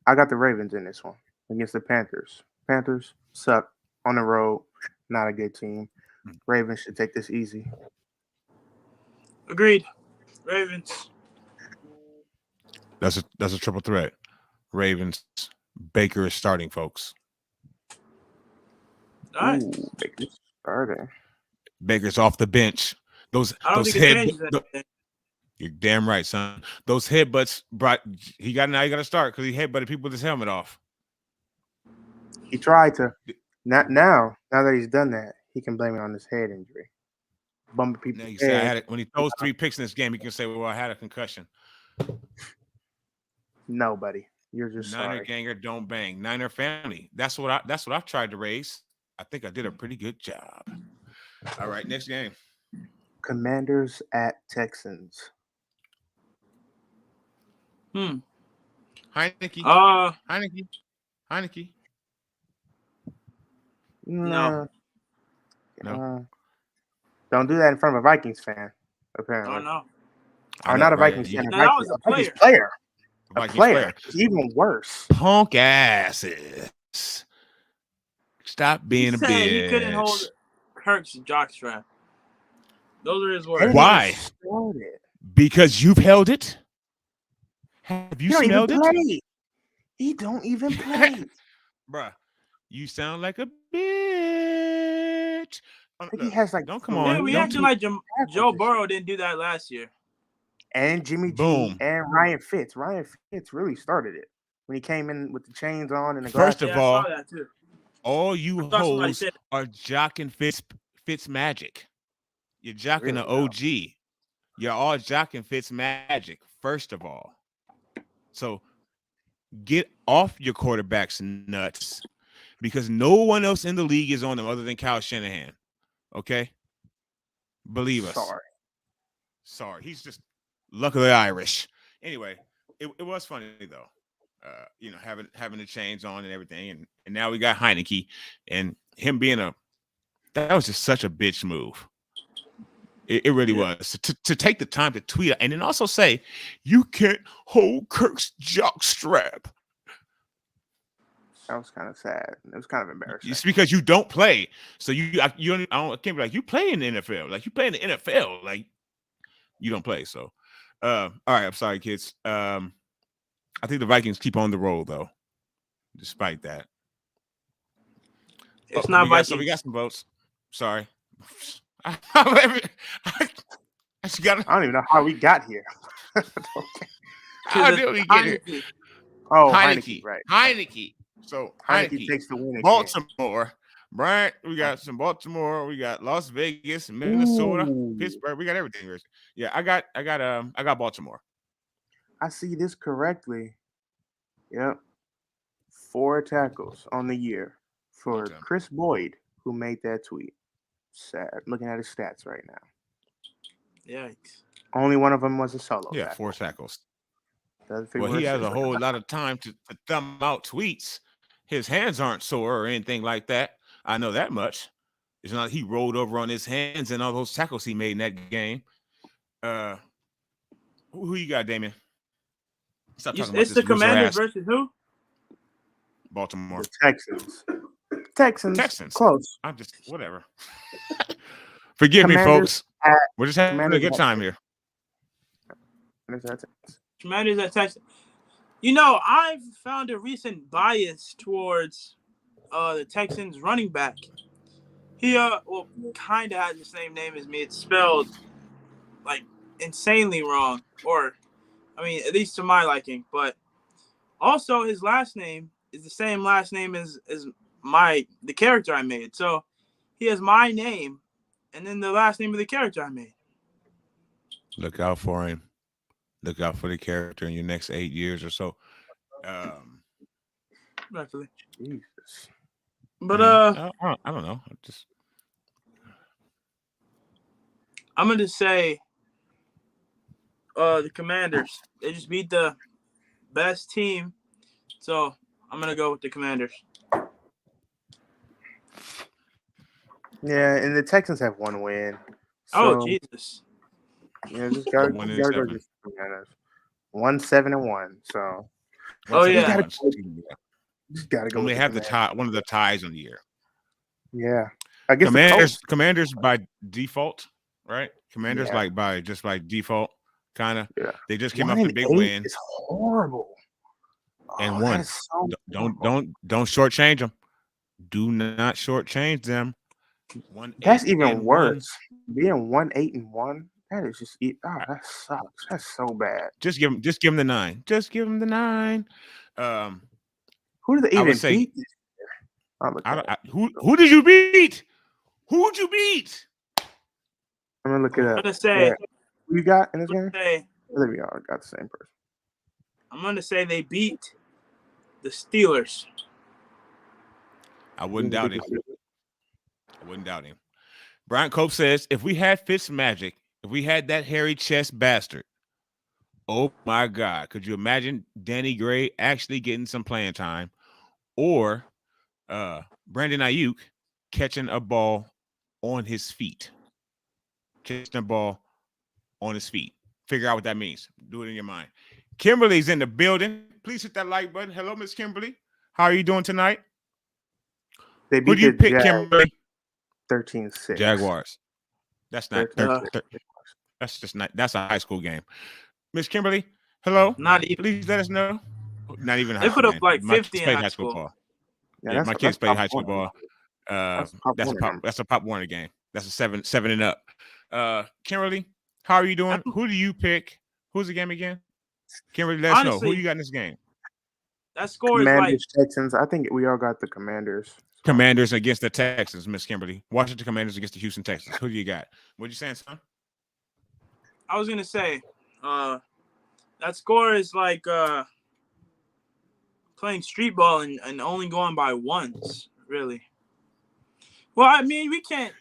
I got the Ravens in this one against the Panthers. Panthers suck on the road. Not a good team. Ravens should take this easy. Agreed. Ravens. That's a triple threat. Ravens. Baker is starting, folks. All right. Ooh, Baker's starting. Baker's off the bench. Those you're damn right, son. Those headbutts brought he got now. You got to start because he headbutted people with his helmet off. He tried to. Not now. Now that he's done that, he can blame it on his head injury. Bumping people. Now you say I had it when he throws 3 picks in this game. He can say, "Well, I had a concussion." No, buddy. You're just Niner sorry. ganger don't bang. Niner family. That's what I've tried to raise. I think I did a pretty good job. All right, next game. Commanders at Texans. Heineke. Heineke. No. Don't do that in front of a Vikings fan, apparently. Oh, no. Or not a Vikings fan. That was a player. A player. It's even worse. Punk asses. Stop being a bitch. He couldn't hold Kirk's jockstrap. Those are his words. Why? Because you've held it? Have you smelled it? He don't even play. Bruh, you sound like a bitch. He has like don't come on. Yeah, we acting like Joe Burrow didn't do that last year. And Jimmy G and Ryan Fitz. Ryan Fitz really started it when he came in with the chains on and the First of all you hoes are jocking Fitz magic. You're jocking the OG. You're all jocking Fitz magic, first of all. So get off your quarterback's nuts because no one else in the league is on them other than Kyle Shanahan. Okay? Believe us. Sorry. He's just luckily Irish. Anyway, it was funny though. Having the chains on and everything, and now we got Heineke and him being that was just such a bitch move. It really was to take the time to tweet and then also say you can't hold Kirk's jockstrap. That was kind of sad. It was kind of embarrassing. It's because you don't play, so I can't be like you play in the NFL, like you play in the NFL, like you don't play. So, all right, I'm sorry, kids. I think the Vikings keep on the roll though, despite that. It's not Vikings. So we got some votes. Sorry. I don't even know how we got here. How did we get here? Oh, Heineke, right. Heineke. So Heineke takes the win again. Baltimore. Right? We got some Baltimore. We got Las Vegas, Minnesota, Pittsburgh. We got everything. Yeah, I got Baltimore. I see this correctly. Yep. 4 tackles on the year for Okay. Chris Boyd, who made that tweet. Sad. Looking at his stats right now. Yikes. Only one of them was a solo Yeah, tackle. 4 tackles. The other three Well, were he has a assists. whole lot of time to thumb out tweets. His hands aren't sore or anything like that. I know that much. It's not he rolled over on his hands and all those tackles he made in that game. Who you got, Damien? Stop talking about It's this the loser Commanders ass versus who? Baltimore. The Texans. Texans. Close. I'm just whatever. Forgive me, Commanders folks. We're just having a Commanders good at time here. Commanders at Texans. You know, I've found a recent bias towards the Texans running back. He well, kind of has the same name as me. It's spelled like insanely wrong, or I mean, at least to my liking. But also, his last name is the same last name as the character I made. So he has my name, and then the last name of the character I made. Look out for him. Look out for the character in your next 8 years or so. Rightfully. Jesus. But I don't know. I'm gonna say the Commanders. They just beat the best team, so I'm gonna go with the Commanders. Yeah, and the Texans have one win. Oh So, Jesus! yeah, just gotta One go and seven. against the Commanders. 1-7-1. So Oh, yeah. just gotta go. Only with have the one of the ties on the year. Yeah, I guess Commanders by default, right? Commanders Yeah. by default, kind of. Yeah. They just came off the big win It's horrible. and won. That's so Don't shortchange them. Do not shortchange them. That's even worse. Being 1-8-1. That is just that sucks. That's so bad. Just give them the 9. Just give them the 9. Who did they I even would say- beat this year? who did you beat? Who'd you beat? I'm gonna look it I'm up. gonna say. Who you got in this game? Say There we are. Got the same person. I'm gonna say they beat the Steelers. I wouldn't doubt him. Brian Cope says, if we had Fitzmagic, if we had that hairy chest bastard, oh my God, could you imagine Danny Gray actually getting some playing time, or Brandon Ayuk catching a ball on his feet? Catching a ball on his feet. Figure out what that means. Do it in your mind. Kimberly's in the building. Please hit that like button. Hello, Miss Kimberly. How are you doing tonight? They Who beat do you the pick, Jags Kimberly? 13-6. Jaguars. That's not. 13-6. That's just not. That's a high school game. Miss Kimberly, hello. Not even. Please let us know. Not even a high They school put up game. like My 50 kids in played high high school school. ball. Yeah, My kids played high school Warner. ball. That's Pop That's Warner. a Warner game. That's a 7 and up. Kimberly, how are you doing? Who do you pick? Who's the game again? Kimberly, let us know. Who you got in this game? That score is Commanders, Texans. I think we all got the Commanders. Commanders against the Texans, Miss Kimberly. Washington Commanders against the Houston Texans. Who do you got? What you saying, son? I was gonna say, that score is like playing street ball and only going by ones, really. Well, I mean, we can't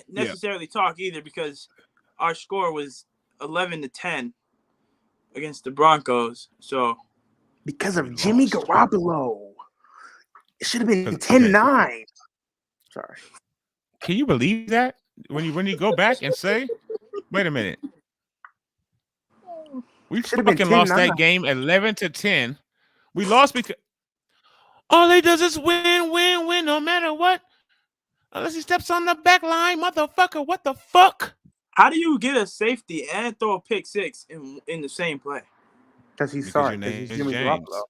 necessarily talk either because our score was 11-10 against the Broncos. So because of Jimmy Garoppolo, it should have been 10-9. Sorry. Can you believe that? When you go back and say, wait a minute. We fucking lost that game 11-10. We lost because all he does is win, no matter what. Unless he steps on the back line, motherfucker. What the fuck? How do you get a safety and throw a pick six in the same play? Because he's sorry. Because he's Jimmy Garoppolo.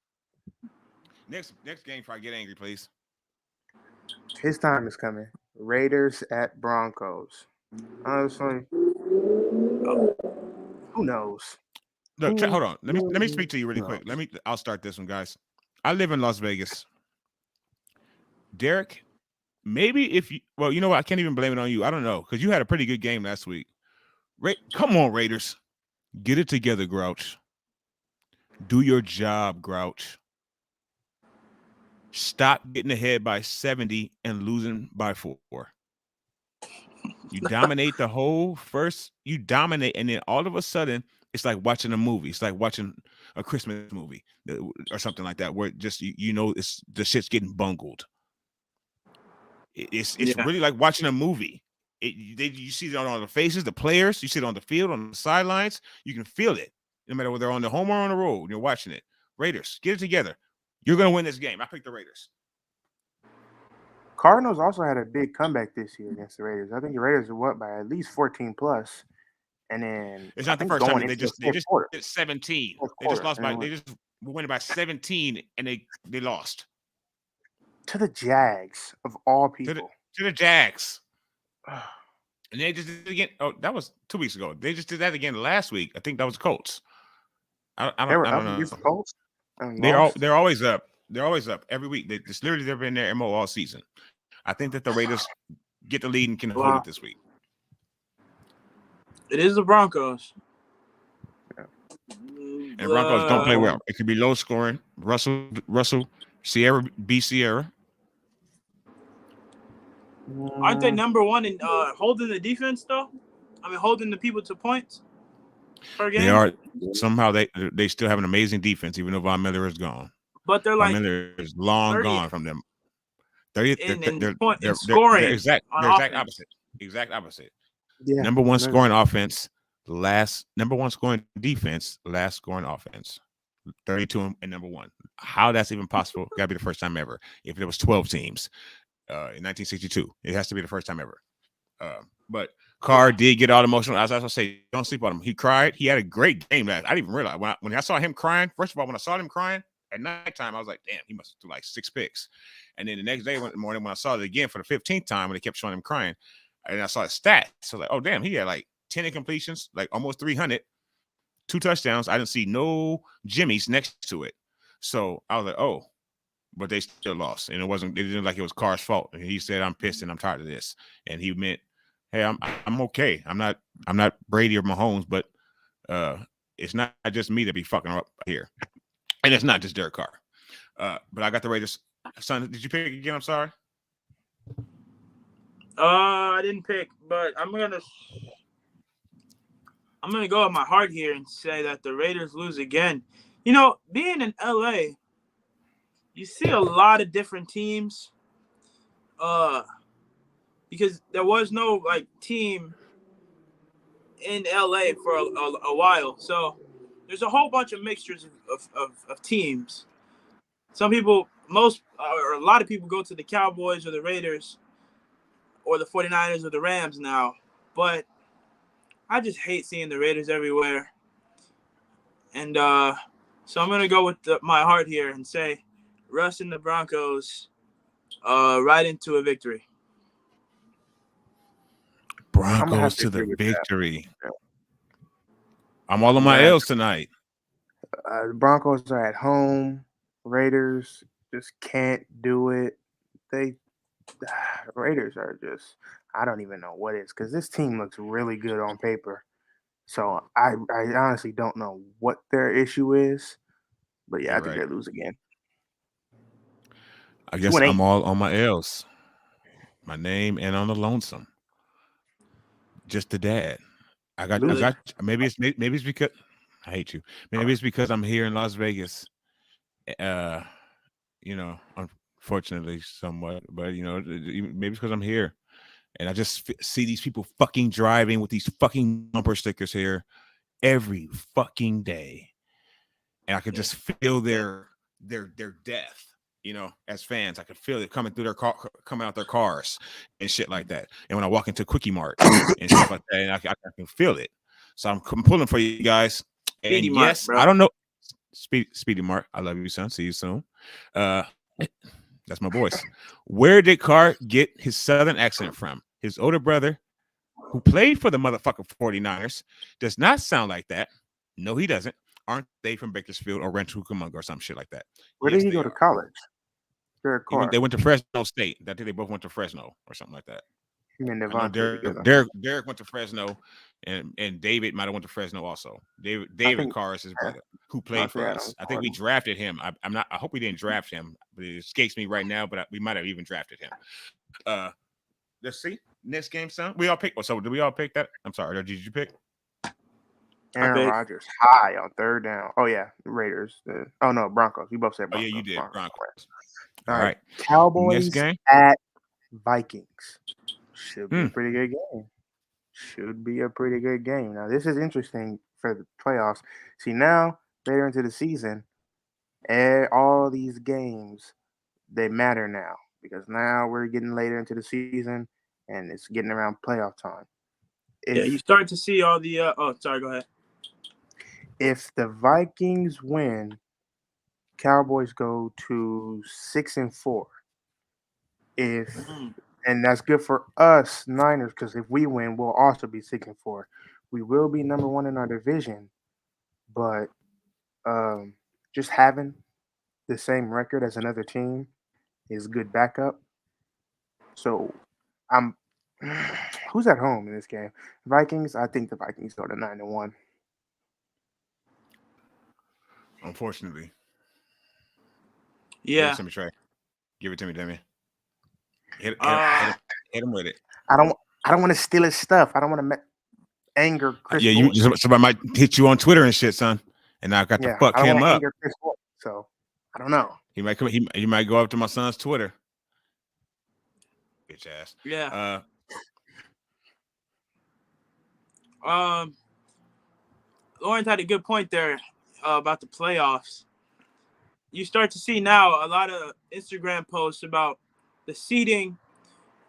Next game, before I get angry, please. His time is coming. Raiders at Broncos. Honestly, who knows? Look, hold on. Let me speak to you really quick. I'll start this one, guys. I live in Las Vegas. Derek, maybe you know what? I can't even blame it on you. I don't know, because you had a pretty good game last week. Come on, Raiders. Get it together, Grouch. Do your job, Grouch. Stop getting ahead by 70 and losing by 4. You dominate the whole first. You dominate, and then all of a sudden, it's like watching a movie. It's like watching a Christmas movie or something like that, where just it's the shit's getting bungled. It's really like watching a movie. You see it on the faces, the players. You see it on the field, on the sidelines. You can feel it, no matter whether they're on the home or on the road. You're watching it. Raiders, get it together. You're gonna win this game. I picked the Raiders. Cardinals also had a big comeback this year against the Raiders. I think the Raiders are what by at least 14 plus, and then It's I not the think first time going they into the just fourth quarter. did 17. Fourth They just quarter, lost and by then they just went by 17 and they lost to the Jags of all to people. the Jags. And they just did it again. Oh, that was 2 weeks ago. They just did that again last week. I think that was Colts. I They were don't up know. against the Colts and They're lost. always up. They're always up every week. They've been their MO all season. I think that the Raiders get the lead and can hold it this week. It is the Broncos. And the Broncos don't play well. It could be low scoring. Russell, Sierra, Sierra. Aren't they number one in holding the defense though? I mean, holding the people to points per game. They are somehow they still have an amazing defense, even though Von Miller is gone. But they're like Von Miller is long gone from them. They're scoring. Exact opposite. Exact opposite. Yeah. Number one scoring offense, number one scoring defense, last scoring offense. 32 and number one. How that's even possible? Got to be the first time ever. If there was 12 teams in 1962, it has to be the first time ever. But Carr did get all emotional. As I say, don't sleep on him. He cried. He had a great game last. I didn't even realize when I saw him crying. First of all, when I saw him crying at nighttime, I was like, damn, he must have threw like 6 picks. And then the next day, morning, when I saw it again for the 15th time, when they kept showing him crying, and I saw his stats, so like, oh damn, he had like 10 incompletions, like almost 300, 2 touchdowns. I didn't see no jimmies next to it, so I was like, oh, but they still lost, and it didn't like it was Carr's fault. And he said, I'm pissed and I'm tired of this, and he meant, hey, I'm okay. I'm not Brady or Mahomes, but it's not just me to be fucking up here, and it's not just Derek Carr. But I got the Raiders. Son, did you pick again? I'm sorry. I didn't pick, but I'm gonna go with my heart here and say that the Raiders lose again. You know, being in LA, you see a lot of different teams. Because there was no like team in LA for a while, so there's a whole bunch of mixtures of teams. Some people, or a lot of people go to the Cowboys or the Raiders or the 49ers or the Rams now, but I just hate seeing the Raiders everywhere. And so I'm going to go with my heart here and say Russ and the Broncos right into a victory. Broncos to the victory. I'm all on my L's tonight. The Broncos are at home. Raiders just can't do it. Raiders are just, I don't even know what it is, because this team looks really good on paper. So I honestly don't know what their issue is. But yeah, I think they lose again. I guess I'm all on my L's. My name and on the lonesome. Just the dad. I got maybe it's because I hate you. Maybe it's because I'm here in Las Vegas. Unfortunately, somewhat, but maybe it's because I'm here, and I just see these people fucking driving with these fucking bumper stickers here every fucking day, and I could just feel their death. As fans, I could feel it coming through coming out their cars and shit like that. And when I walk into Quickie Mart and stuff like that, and I can feel it. So I'm pulling for you guys. And Speedy yes, Mart, I don't know. Speedy Mart, I love you, son. See you soon. That's my voice. Where did Carr get his southern accent from? His older brother, who played for the motherfucking 49ers, does not sound like that. No, he doesn't. Aren't they from Bakersfield or Rancho Cucamonga or some shit like that? Where did he go to college? They went to Fresno State. I think they both went to Fresno or something like that. Him and I know Devontae together. Derek went to Fresno, and David might have went to Fresno also. David think- Carr is his brother who played Mostly for Adam us. I think we Gordon. drafted him. I'm not. I hope we didn't draft him, but it escapes me right now. But we might have even drafted him. Let's see. Next game, son. We all pick. So did we all pick that? I'm sorry. Did you pick? Aaron picked. Rodgers high on third down. Oh yeah, Raiders. Oh no, Broncos. You both said Oh Broncos. yeah, you did. Broncos. All All right. Cowboys Next game. at Vikings. Should be Hmm. a pretty good game. Should be a pretty good game. Now this is interesting for the playoffs. See now later into the season, all these games they matter now because now we're getting later into the season and it's getting around playoff time. Yeah, you start to see all the. Oh, sorry. Go ahead. If the Vikings win, Cowboys go to 6-4. And that's good for us Niners because if we win, we'll also be 6-4. We will be number one in our division, but just having the same record as another team is good backup. So I'm who's at home in this game? Vikings. I think the Vikings go to 9-1. Unfortunately. Yeah. Give it to me, Trey. Give it to me, Damian. Hit him with it. I don't want to steal his stuff. I don't want to anger Chris. Yeah, somebody might hit you on Twitter and shit, son. And I got to fuck I don't him wanna up. anger Chris Boyd, so I don't know. He might come. He might go up to my son's Twitter. Bitch ass. Yeah. Lawrence had a good point there about the playoffs. You start to see now a lot of Instagram posts about the seeding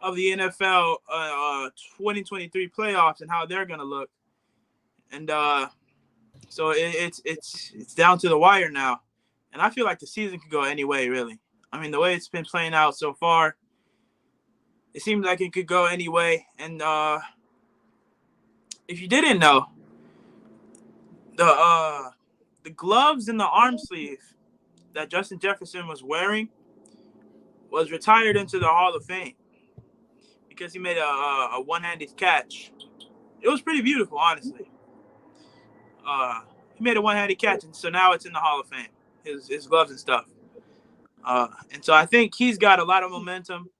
of the NFL 2023 playoffs and how they're gonna look, and so it's down to the wire now, and I feel like the season could go any way, really. I mean, the way it's been playing out so far, it seems like it could go any way. And if you didn't know, the gloves and the arm sleeve that Justin Jefferson was wearing was retired into the Hall of Fame because he made a one-handed catch. It was pretty beautiful, honestly. He made a one-handed catch, and so now it's in the Hall of Fame, his gloves and stuff. And so I think he's got a lot of momentum.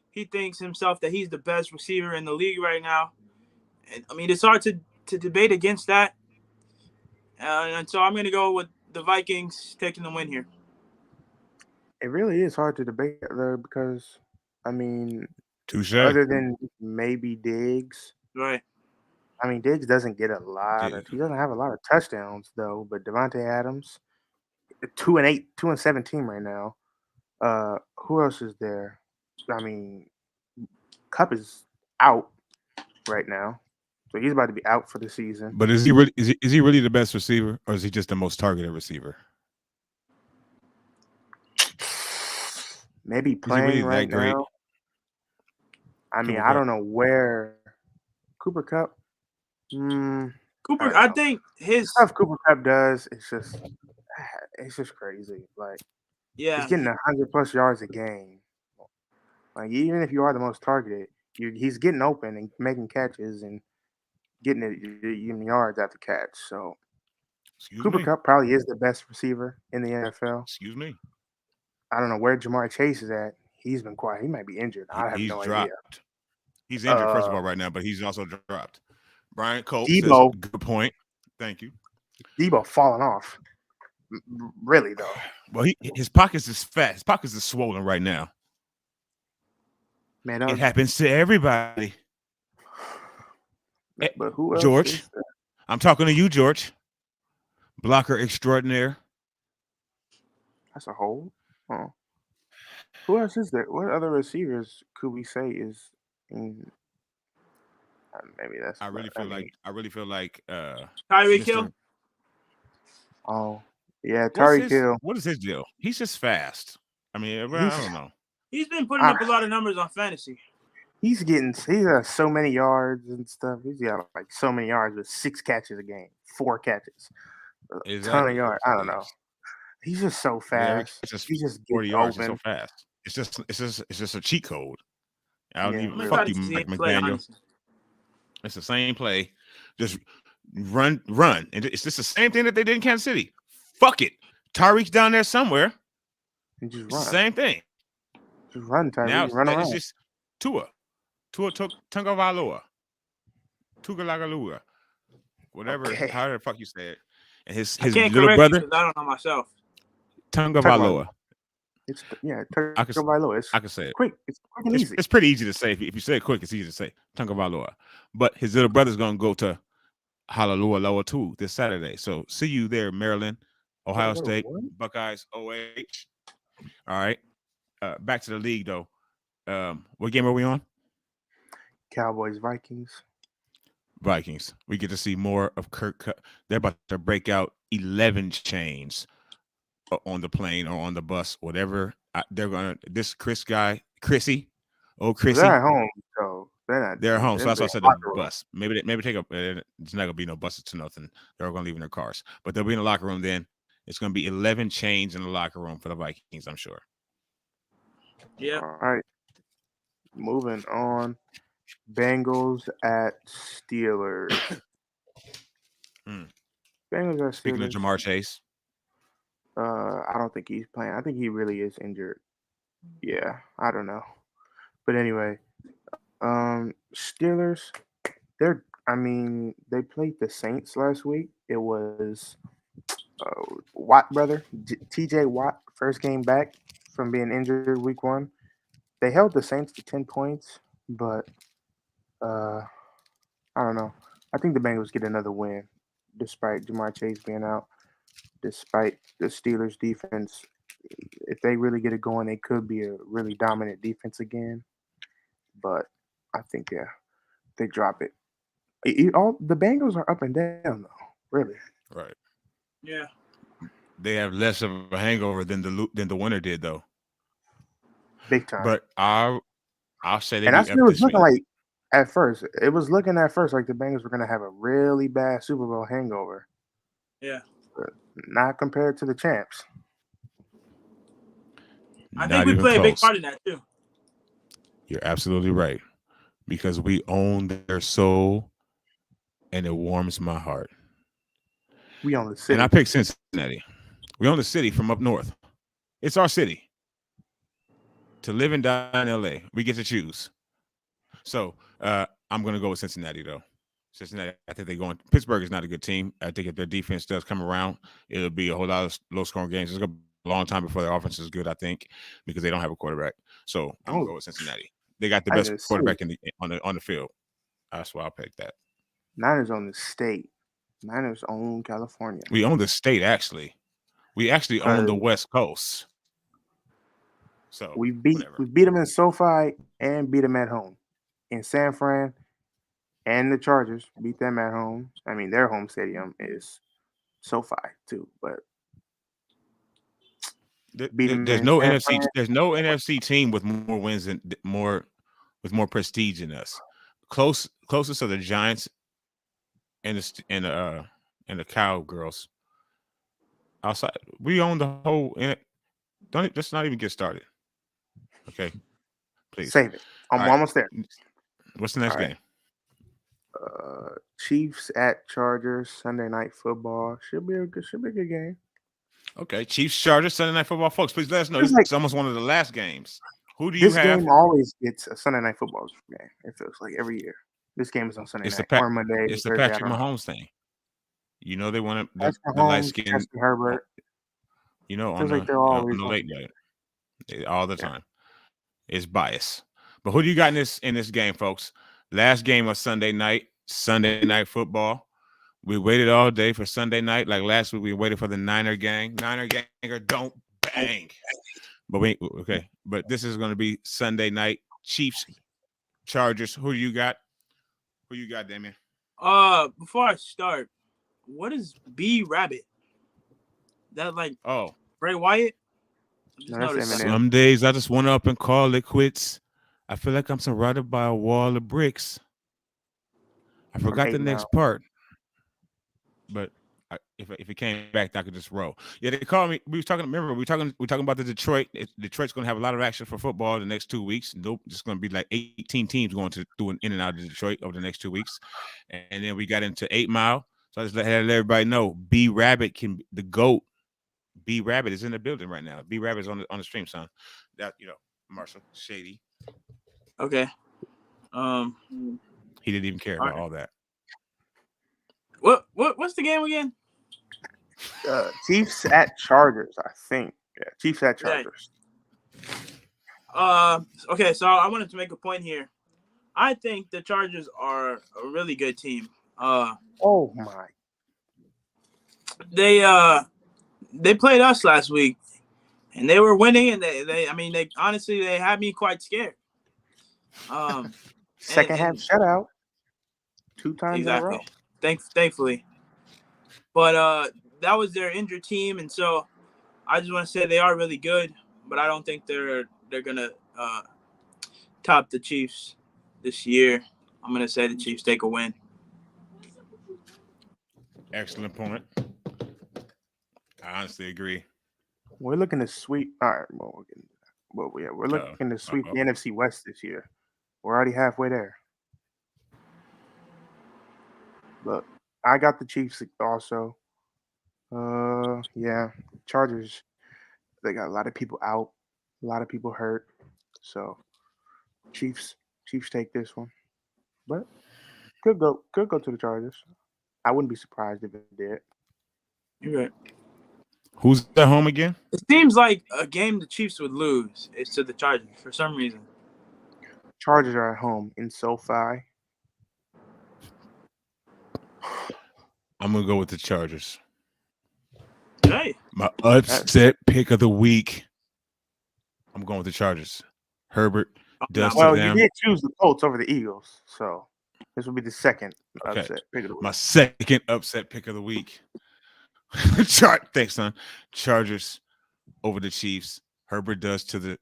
He thinks himself that he's the best receiver in the league right now. And I mean, it's hard to debate against that. And so I'm going to go with the Vikings taking the win here. It really is hard to debate though because I mean, Touche. other than maybe Diggs, Right. I mean Diggs doesn't get a lot. He doesn't have a lot of touchdowns though. But Devontae Adams, 2-8, 2-7 team right now. Who else is there? I mean, Cup is out right now, so he's about to be out for the season. But is he really the best receiver, or is he just the most targeted receiver? Maybe playing really right that great? now. I mean, Cooper I Kupp? don't know where Cooper Cup. Cooper, I think his stuff Cooper Cup does, it's just crazy. Like, yeah, he's getting 100+ yards a game. Like, even if you are the most targeted, he's getting open and making catches and getting it yards at the catch. So, Cooper Cup probably is the best receiver in the NFL. Excuse me. I don't know where Jamar Chase is at. He's been quiet. He might be injured. I have no idea. He's injured, first of all, right now, but he's also dropped. Brian Colt says, good point. Thank you. Debo falling off. Really, though. Well, his pockets is fat. His pockets is swollen right now. Man, it happens to everybody. But who else? George, I'm talking to you, George. Blocker extraordinaire. That's a hold. Oh. Who else is there? What other receivers could we say is in? Maybe that's. I really feel like Tyreek Hill. Oh, yeah, Tyreek Hill. What is his deal? He's just fast. I mean, I don't know. He's been putting up a lot of numbers on fantasy. He has so many yards and stuff. He's got like so many yards with 6 catches a game, 4 catches, a ton of yards. I don't know. He's just so fast. He's just 40 yards. Open. He's so fast. It's just a cheat code. I'll Yeah, even I'm really. fuck excited you, to see Mike him play, McDaniel. honestly. It's the same play. Just run. And it's just the same thing that they did in Kansas City. Fuck it. Tyreek's down there somewhere. And just It's the run. same thing. Just run, Now Tyreek. Run it's around. just Tua Tungavaloa. Tugalagaloa. Whatever, Okay. however the fuck you say it. And his I can't little correct brother, because I don't know myself. Tungavaloa. It's yeah, I can Tagovailoa. It's I can say it. quick. It's quick and easy. It's pretty easy to say. If you say it quick, it's easy to say. Tungavaloa. But his little brother's gonna go to Hallelujah Loa too this Saturday. So see you there, Maryland, Ohio State, What? Buckeyes, OH. All right. Back to the league though. What game are we on? Cowboys, Vikings. Vikings. We get to see more of They're about to break out 11 chains on the plane or on the bus, whatever. They're gonna. This Chrissy. They're at home, so They're home. So that's why I said the locker room. bus. Maybe take a. It's not gonna be no buses to nothing. They're all gonna leave in their cars, but they'll be in the locker room. Then it's gonna be 11 chains in the locker room for the Vikings. I'm sure. Yeah. All right. Moving on. Bengals at Steelers. Bengals at Speaking of Steelers. Jamar Chase, I don't think he's playing. I think he really is injured. Yeah, I don't know. But anyway, Steelers. They played the Saints last week. It was Watt brother, T.J. Watt, first game back from being injured week 1. They held the Saints to 10 points, but I don't know. I think the Bengals get another win, despite Jamar Chase being out. Despite the Steelers' defense, if they really get it going, they could be a really dominant defense again. But I think they drop it. All the Bengals are up and down though. Really. right? Yeah. They have less of a hangover than the winner did, though. Big time. But I'll say they And that's be what it up was this looking week. like at first. It was looking at first like the Bengals were going to have a really bad Super Bowl hangover. Yeah. But not compared to the champs. I Not think we even play a big close. part in that too. You're absolutely right, because we own their soul, and it warms my heart. We own the city. And I picked Cincinnati. We own the city from up north. It's our city. To live and die in LA, we get to choose. So I'm going to go with Cincinnati, though. Cincinnati, I think they're going. Pittsburgh is not a good team. I think if their defense does come around, it'll be a whole lot of low-scoring games. It's going to be a long time before their offense is good, I think, because they don't have a quarterback. So I'm going to go with Cincinnati. They got the best quarterback on the field. That's why I'll pick that. Niners own the state. Niners own California. We own the state, actually. We actually own the West Coast. So we beat them in SoFi and beat them at home. In San Fran and the Chargers beat them at home. I mean, their home stadium is SoFi too, but there's no NFC team with more wins and with more prestige than us. Closest are the Giants and the Cowgirls. Outside, we own the whole. Let's not even get started. Okay, please save it. I'm almost there. What's the next game? Chiefs at Chargers Sunday Night Football should be a good game. Okay, Chiefs Chargers Sunday Night Football, folks. Please let us know. This is almost one of the last games. Who do you have? This game always gets a Sunday Night Football game. It feels like every year. This game is on Sunday night or Monday. It's the Patrick Mahomes thing. You know they want the light skin. Justin Herbert. You know, on the late night, all the time. It's bias. But who do you got in this game, folks? Last game of Sunday Night Football. We waited all day for Sunday night. Like last week, we waited for the Niner gang. Niner ganger don't bang. But this is going to be Sunday night. Chiefs, Chargers. Who do you got? Who you got, Damien? Before I start, what is B Rabbit? That like Bray Wyatt? Some days I just want up and call it quits. I feel like I'm surrounded by a wall of bricks. I forgot the next part, but if it came back, I could just roll. Yeah, they called me. We were talking about the Detroit. Detroit's going to have a lot of action for football the next 2 weeks. Nope, it's going to be like 18 teams going to do an in and out of Detroit over the next 2 weeks, and then we got into 8 Mile. So I just let everybody know. B Rabbit the GOAT. B Rabbit is in the building right now. B Rabbit is on the stream, son. That Marshall Shady. Okay. He didn't even care about all that. What's the game again? Chiefs at Chargers, I think. Yeah, Chiefs at Chargers. Okay, so I wanted to make a point here. I think the Chargers are a really good team. Oh my! They played us last week, and they were winning, and they honestly they had me quite scared. Second half shutout, 2 times exactly. in a row. Thankfully, but that was their injured team, and so I just want to say they are really good, but I don't think they're gonna top the Chiefs this year. I'm gonna say the Chiefs take a win. Excellent point. I honestly agree. We're looking to sweep. All right, we're looking to sweep the NFC West this year. We're already halfway there. But I got the Chiefs also. Yeah, Chargers. They got a lot of people out, a lot of people hurt. So Chiefs take this one. But could go to the Chargers. I wouldn't be surprised if it did. You're right. Who's at home again? It seems like a game the Chiefs would lose is to the Chargers for some reason. Chargers are at home in SoFi. I'm gonna go with the Chargers. Hey, my upset pick of the week. I'm going with the Chargers. Herbert does to them. You did choose the Colts over the Eagles, so this will be the second upset pick of the week. My second upset pick of the week. Thanks, son. Chargers over the Chiefs. Herbert does to the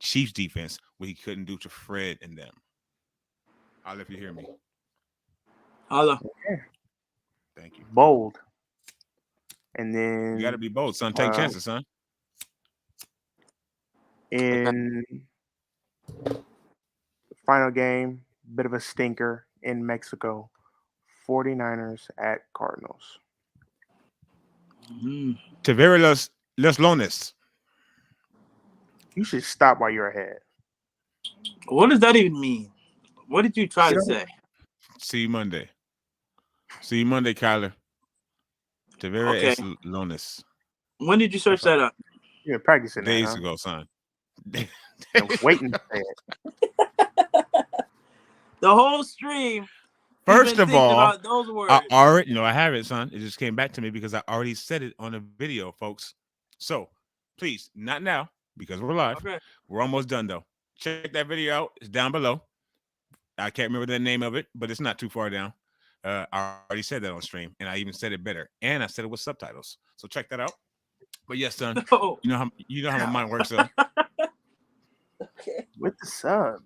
Chiefs defense what he couldn't do to Fred and them. I'll if you hear me. Hello. Okay. Thank you. Bold. And then you got to be bold, son. Take chances, son. In the final game, bit of a stinker in Mexico. 49ers at Cardinals. Te ver los Lones. You should stop while you're ahead. What does that even mean? What did you try to say? See you Monday. See you Monday, Kyler. Te ver es Lones. When did you search that up? You're practicing days ago, son. I'm waiting to say it. The whole stream. First of all, those words. I already I have it, son. It just came back to me because I already said it on the video, folks. So please, not now because we're live. Okay. We're almost done though. Check that video out. It's down below. I can't remember the name of it, but it's not too far down. I already said that on stream, and I even said it better, and I said it with subtitles. So check that out. But yes, son, no. you know how my mind works, though. Okay. With the subs.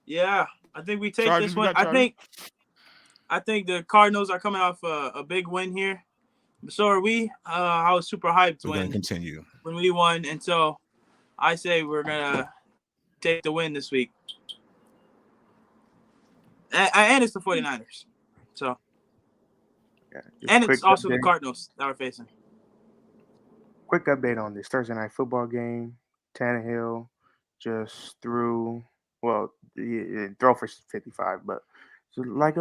Yeah, I think we take Chargers, this one. I think the Cardinals are coming off a big win here. So are we. I was super hyped when continue when we won, and so I say we're gonna take the win this week. And it's the 49ers. So and it's also the Cardinals that we're facing. Quick update on this Thursday night football game. Tannehill just threw, throw for 55, but it's like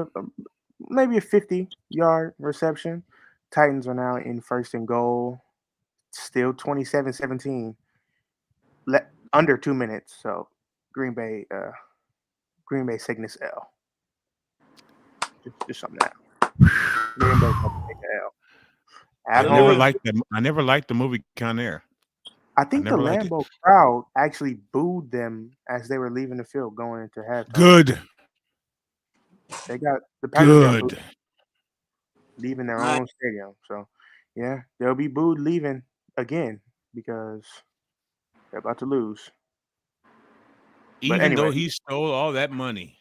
maybe a 50-yard reception. Titans are now in first and goal. Still 27-17. Under 2 minutes. So Green Bay Cygnus L. Just something now. Green Bay take the L. I never liked the movie Con Air. I think the Lambeau crowd actually booed them as they were leaving the field going into halftime. Good. They got the Packers leaving their own stadium. So, yeah, they'll be booed leaving again because they're about to lose. Even though he stole all that money,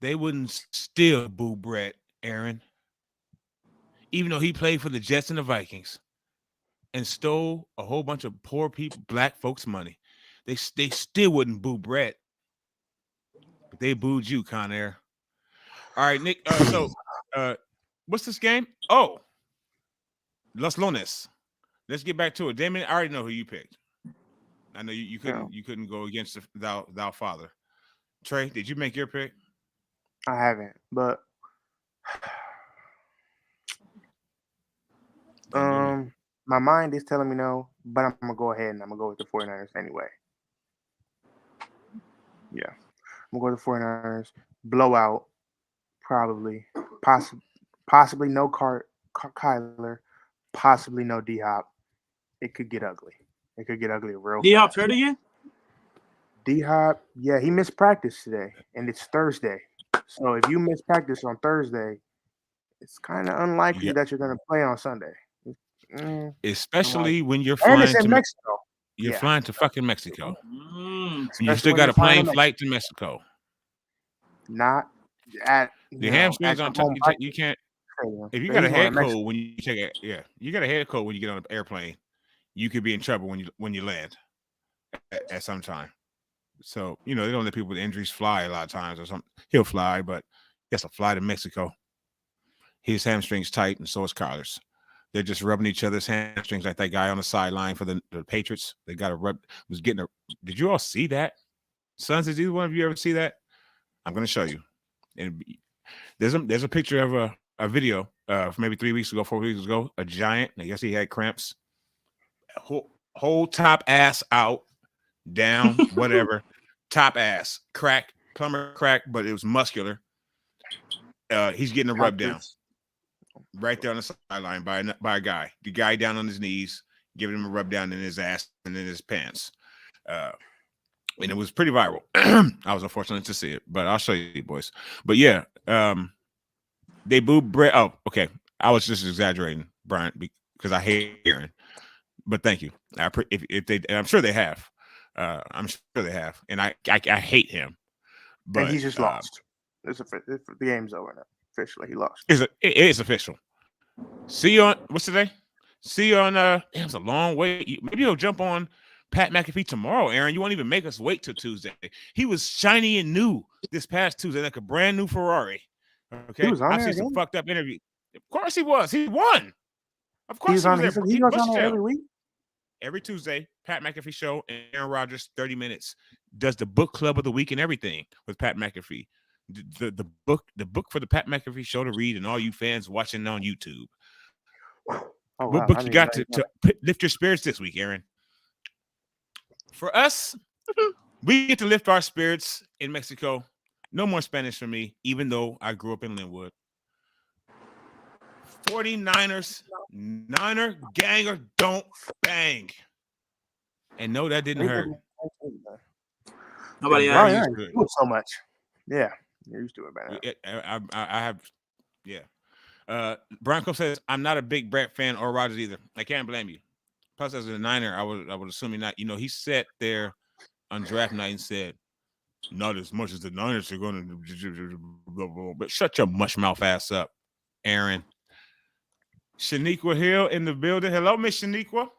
they wouldn't still boo Brett, Aaron. even though he played for the Jets and the Vikings and stole a whole bunch of poor people, black folks' money. They still wouldn't boo Brett, but they booed you, Con Air. All right, Nick. What's this game? Oh, Los Lunes. Let's get back to it. Damon, I already know who you picked. I know you couldn't go against thou father. Trey, did you make your pick? I haven't, but my mind is telling me no, but I'm gonna go ahead and I'm gonna go with the 49ers anyway. Yeah, I'm gonna go with the 49ers. Blowout, probably. Possibly no Kyler. Possibly no D Hop. It could get ugly. It could get ugly real. D Hop hurt again? D Hop, yeah, he missed practice today, and it's Thursday. So if you miss practice on Thursday, it's kind of unlikely that you're going to play on Sunday. Especially when you're and flying it's in to Mexico. You're flying to fucking Mexico. You Especially still when got you're a flying plane to flight to Mexico. Not at The hamstrings at on the home top. You can't. stadium. If you But got a he's going head to Mexico. cold when you take it, you got a head cold when you get on an airplane. You could be in trouble when you land at some time. So they don't let people with injuries fly a lot of times or something. He'll fly, but he has to fly to Mexico. His hamstrings tight, and so is Kyler's. They're just rubbing each other's hamstrings like that guy on the sideline for the Patriots. They got a rub. Was getting a. Did you all see that? Sons, did either one of you ever see that? I'm going to show you. And there's a picture of a video from maybe 3 weeks ago, 4 weeks ago. A giant. I guess he had cramps. Whole top ass out, down, whatever. Top ass crack, plumber crack, but it was muscular. He's getting a rub down. Right there on the sideline by a guy. The guy down on his knees, giving him a rub down in his ass and in his pants. And it was pretty viral. I was unfortunate to see it, but I'll show you, boys. But yeah, they booed Brett. Oh, okay. I was just exaggerating, Brian, because I hate hearing. But thank you. If they, and I'm sure they have. I'm sure they have, and I hate him. But and he's just lost. The game's over now. Officially, he lost. It is official. See you on what's today? See you on it's a long way. Maybe he'll jump on Pat McAfee tomorrow, Aaron. You won't even make us wait till Tuesday. He was shiny and new this past Tuesday, like a brand new Ferrari. Okay. I've seen some fucked up interview. Of course he was. He won. Of course he was there. He goes on there every week. Every Tuesday, Pat McAfee show and Aaron Rodgers, 30 minutes, does the book club of the week and everything with Pat McAfee. The book for the Pat McAfee show to read, and all you fans watching on YouTube. What book you got to lift your spirits this week, Aaron? For us, we get to lift our spirits in Mexico. No more Spanish for me, even though I grew up in Linwood. 49ers, Niner ganger don't bang. And no, that didn't hurt. Nobody asked you so much. Yeah, you're used to it by now. I have, yeah. Bronco says, I'm not a big Brett fan or Rodgers either. I can't blame you. Plus, as a Niner, I would assume not. He sat there on draft night and said, not as much as the Niners are going to, but shut your mush mouth ass up, Aaron. Shaniqua Hill in the building. Hello, Miss Shaniqua.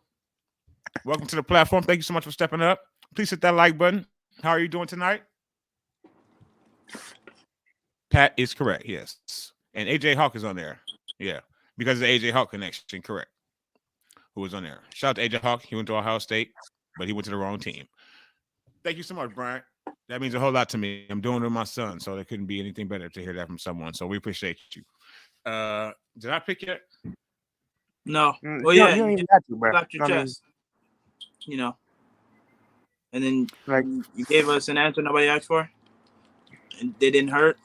Welcome to the platform. Thank you so much for stepping up. Please hit that like button. How are you doing tonight? Pat is correct, yes. And AJ Hawk is on there. Yeah, because of the AJ Hawk connection, correct. Who was on there? Shout out to AJ Hawk. He went to Ohio State, but he went to the wrong team. Thank you so much, Brian. That means a whole lot to me. I'm doing it with my son, so there couldn't be anything better to hear that from someone. So we appreciate you. Did I pick yet? No. Well, yeah, you don't even have to, bro. Slapped your chest. And then you gave us an answer nobody asked for, and they didn't hurt.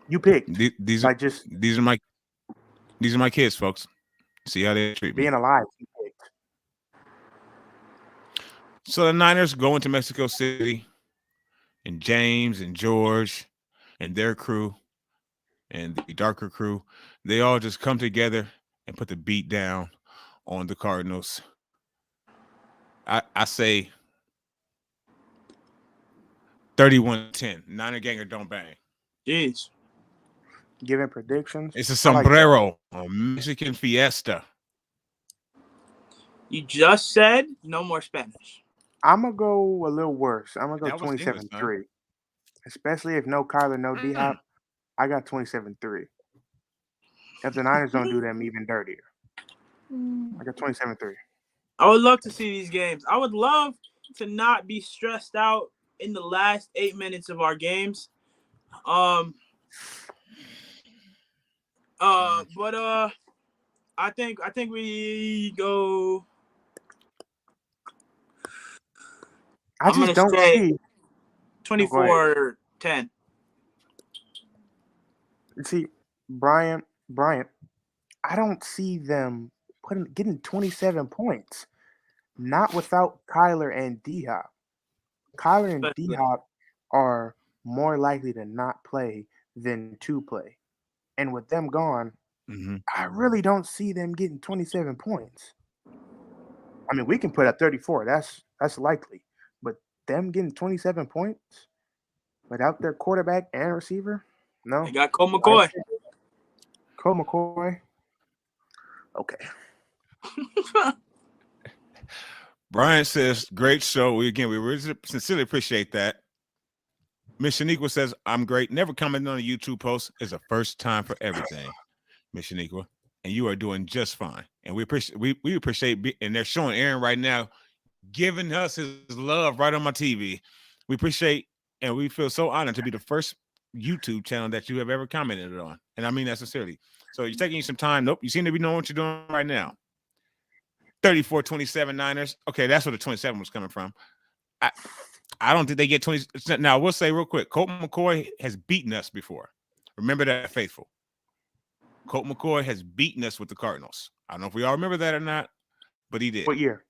You picked. These are my kids, folks. See how they treat me. Being alive, you picked. So the Niners go into Mexico City, and James and George and their crew and the darker crew, they all just come together and put the beat down on the Cardinals. I say 31-10. Niner ganger don't bang. Jeez. giving predictions. It's a I like that. sombrero, a Mexican fiesta. You just said no more Spanish. I'm gonna go a little worse. I'm gonna go That was English, son. 27-3. Especially if no Kyler, no D Hop. I got 27-3. If the Niners don't do them even dirtier. I got 27-3. I would love to see these games. I would love to not be stressed out in the last 8 minutes of our games. But I think we go. I I'm just gonna don't say see. 24-10. See, Bryant, I don't see them getting 27 points. Not without Kyler and D Hop. Kyler and D Hop are more likely to not play than to play. And with them gone, I really don't see them getting 27 points. I mean, we can put up 34. That's likely. But them getting 27 points without their quarterback and receiver? No. They got Cole McCoy. Cole McCoy. Okay. Brian says, great show. We really sincerely appreciate that. Miss Shaniqua says, I'm great. Never commenting on a YouTube post is a first time for everything, Miss Shaniqua. And you are doing just fine. And we appreciate and they're showing Aaron right now, giving us his love right on my TV. We appreciate and we feel so honored to be the first YouTube channel that you have ever commented on. And I mean that sincerely. So you're taking you some time. Nope. You seem to be knowing what you're doing right now. 34-27 Niners. Okay, that's where the 27 was coming from. I don't think they get 20. Now, we'll say real quick, Colt McCoy has beaten us before. Remember that, faithful. Colt McCoy has beaten us with the Cardinals. I don't know if we all remember that or not, but he did. What year?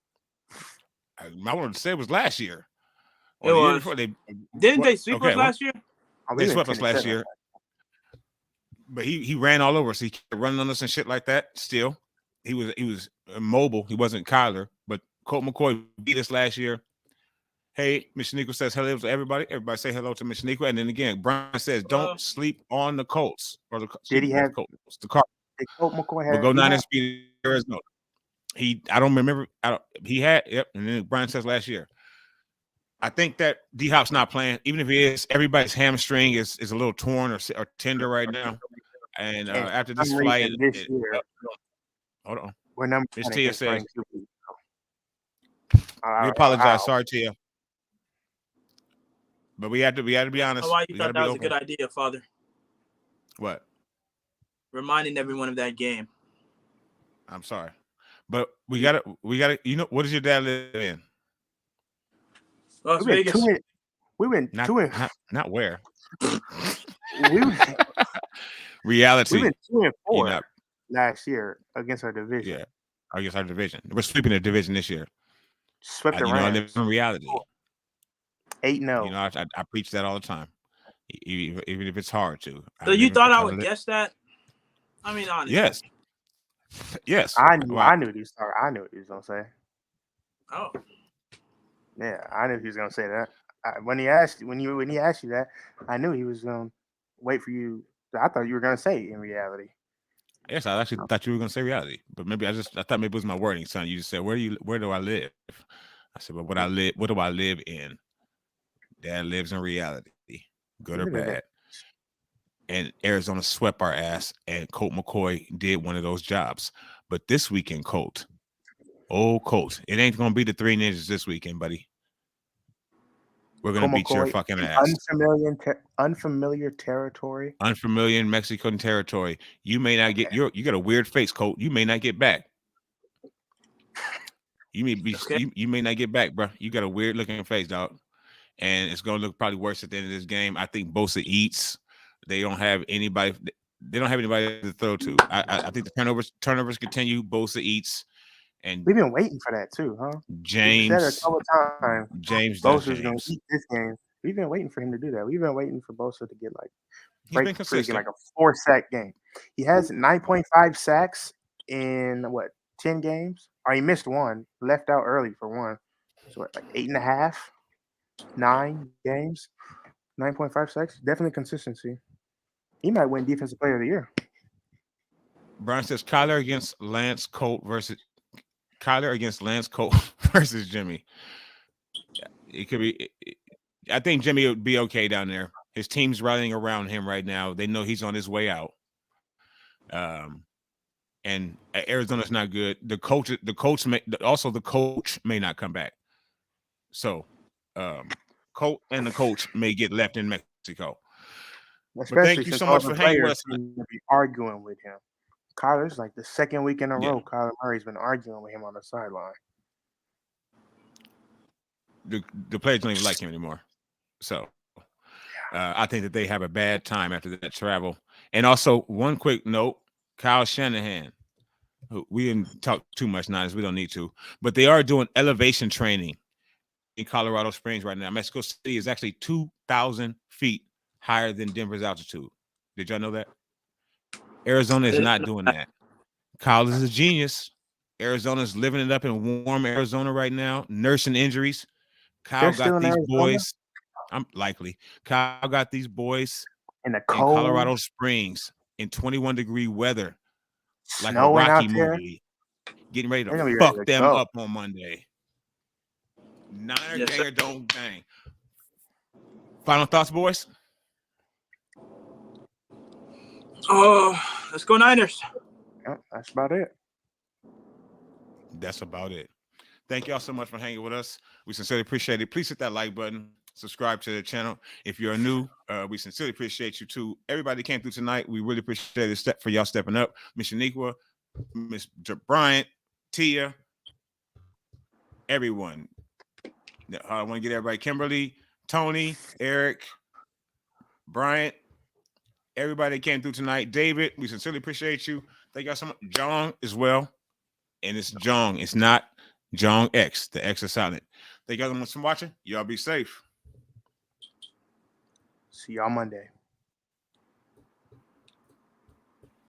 I wanted to say it was last year. It was. Didn't they sweep us last year? They swept us last year. But he ran all over us. He kept running on us and shit like that. Still, he was mobile. He wasn't Kyler, but Colt McCoy beat us last year. Hey, Miss Shaniqua says hello to everybody. Everybody say hello to Miss Shaniqua. And then again, Brian says don't sleep on the Colts. Did he have the Colts? The Cardinals. Did Colt McCoy have? We'll go Niners beat Arizona. I don't remember. He had. Yep. And then Brian says last year. I think that D Hop's not playing. Even if he is, everybody's hamstring is a little torn or tender right now. And after this flight, hold on. Miss Tia says. We apologize. Sorry, Tia. But we had to be honest. Why you thought that was a good idea, Father? What? Reminding everyone of that game. I'm sorry. But we gotta, you know, what does your dad live in? Las Vegas. We went not, two and not where. Reality. We went 2-4 not, last year against our division. Yeah, against our division. We're sweeping the division this year. Swept the Rams. I live in reality. 8-0. You know, I preach that all the time, even if it's hard to. So you thought I would guess that? I mean, honestly. Yes. Yes. I knew what he was talking. I knew what he was gonna say. Oh. Yeah, I knew he was gonna say that. When he asked you that, I knew he was gonna wait for you. I thought you were gonna say in reality. Yes, I actually thought you were gonna say reality, but maybe I thought maybe it was my wording, son. You just said, where do I live? I said, well, what do I live in? Dad lives in reality, good or bad. And Arizona swept our ass, and Colt McCoy did one of those jobs. But this weekend, Colt, it ain't gonna be the 3 ninjas this weekend, buddy. We're gonna beat your fucking ass. Unfamiliar territory. Unfamiliar Mexican territory. You may not get you got a weird face, Colt. You may not get back. You may not get back, bro. You got a weird looking face, dog. And it's gonna look probably worse at the end of this game. I think Bosa eats. They don't have anybody. They don't have anybody to throw to. I think the turnovers continue. Bosa eats, and we've been waiting for that too, huh? James said it a couple times. James Bosa's gonna eat this game. We've been waiting for him to do that. We've been waiting for Bosa to get like a 4-sack game. He has 9.5 sacks in 10 games. Or he missed one, left out early for one. So 8.5, 9 games, 9.5 sacks. Definitely consistency. He might win Defensive Player of the Year. Brian says Kyler against Lance Colt versus versus Jimmy. It could be. I think Jimmy would be okay down there. His team's rallying around him right now. They know he's on his way out. And Arizona's not good. The coach may not come back. So, Colt and the coach may get left in Mexico. Especially thank you since so all much the for hanging with players us. seem to be arguing with him. Kyler's like the second week in a Yeah. row. Kyler Murray's been arguing with him on the sideline. The players don't even like him anymore. So, I think that they have a bad time after that travel. And also, one quick note: Kyle Shanahan. We didn't talk too much, Niners. We don't need to, but they are doing elevation training in Colorado Springs right now. Mexico City is actually 2,000 feet higher than Denver's altitude. Did y'all know that? Arizona is not doing that. Kyle is a genius. Arizona's living it up in warm Arizona right now, nursing injuries. Kyle got these boys. I'm likely. Kyle got these boys in the in cold Colorado Springs in 21-degree weather, like a snowing Rocky out there. movie, getting ready They're gonna to be ready fuck to them go. up on Monday. Niner Yes, ganger don't bang. Final thoughts, boys? Oh, let's go Niners. Yep, that's about it. That's about it. Thank y'all so much for hanging with us. We sincerely appreciate it. Please hit that like button. Subscribe to the channel. If you're new, we sincerely appreciate you too. Everybody that came through tonight, we really appreciate it for y'all stepping up. Miss Shaniqua, Mr. Bryant, Tia, everyone. I want to get everybody: Kimberly, Tony, Eric, Bryant, everybody that came through tonight. David, we sincerely appreciate you. Thank y'all so much. Jong as well. And it's Jong. It's not Jong X. The X is silent. Thank y'all so much for watching. Y'all be safe. See y'all Monday.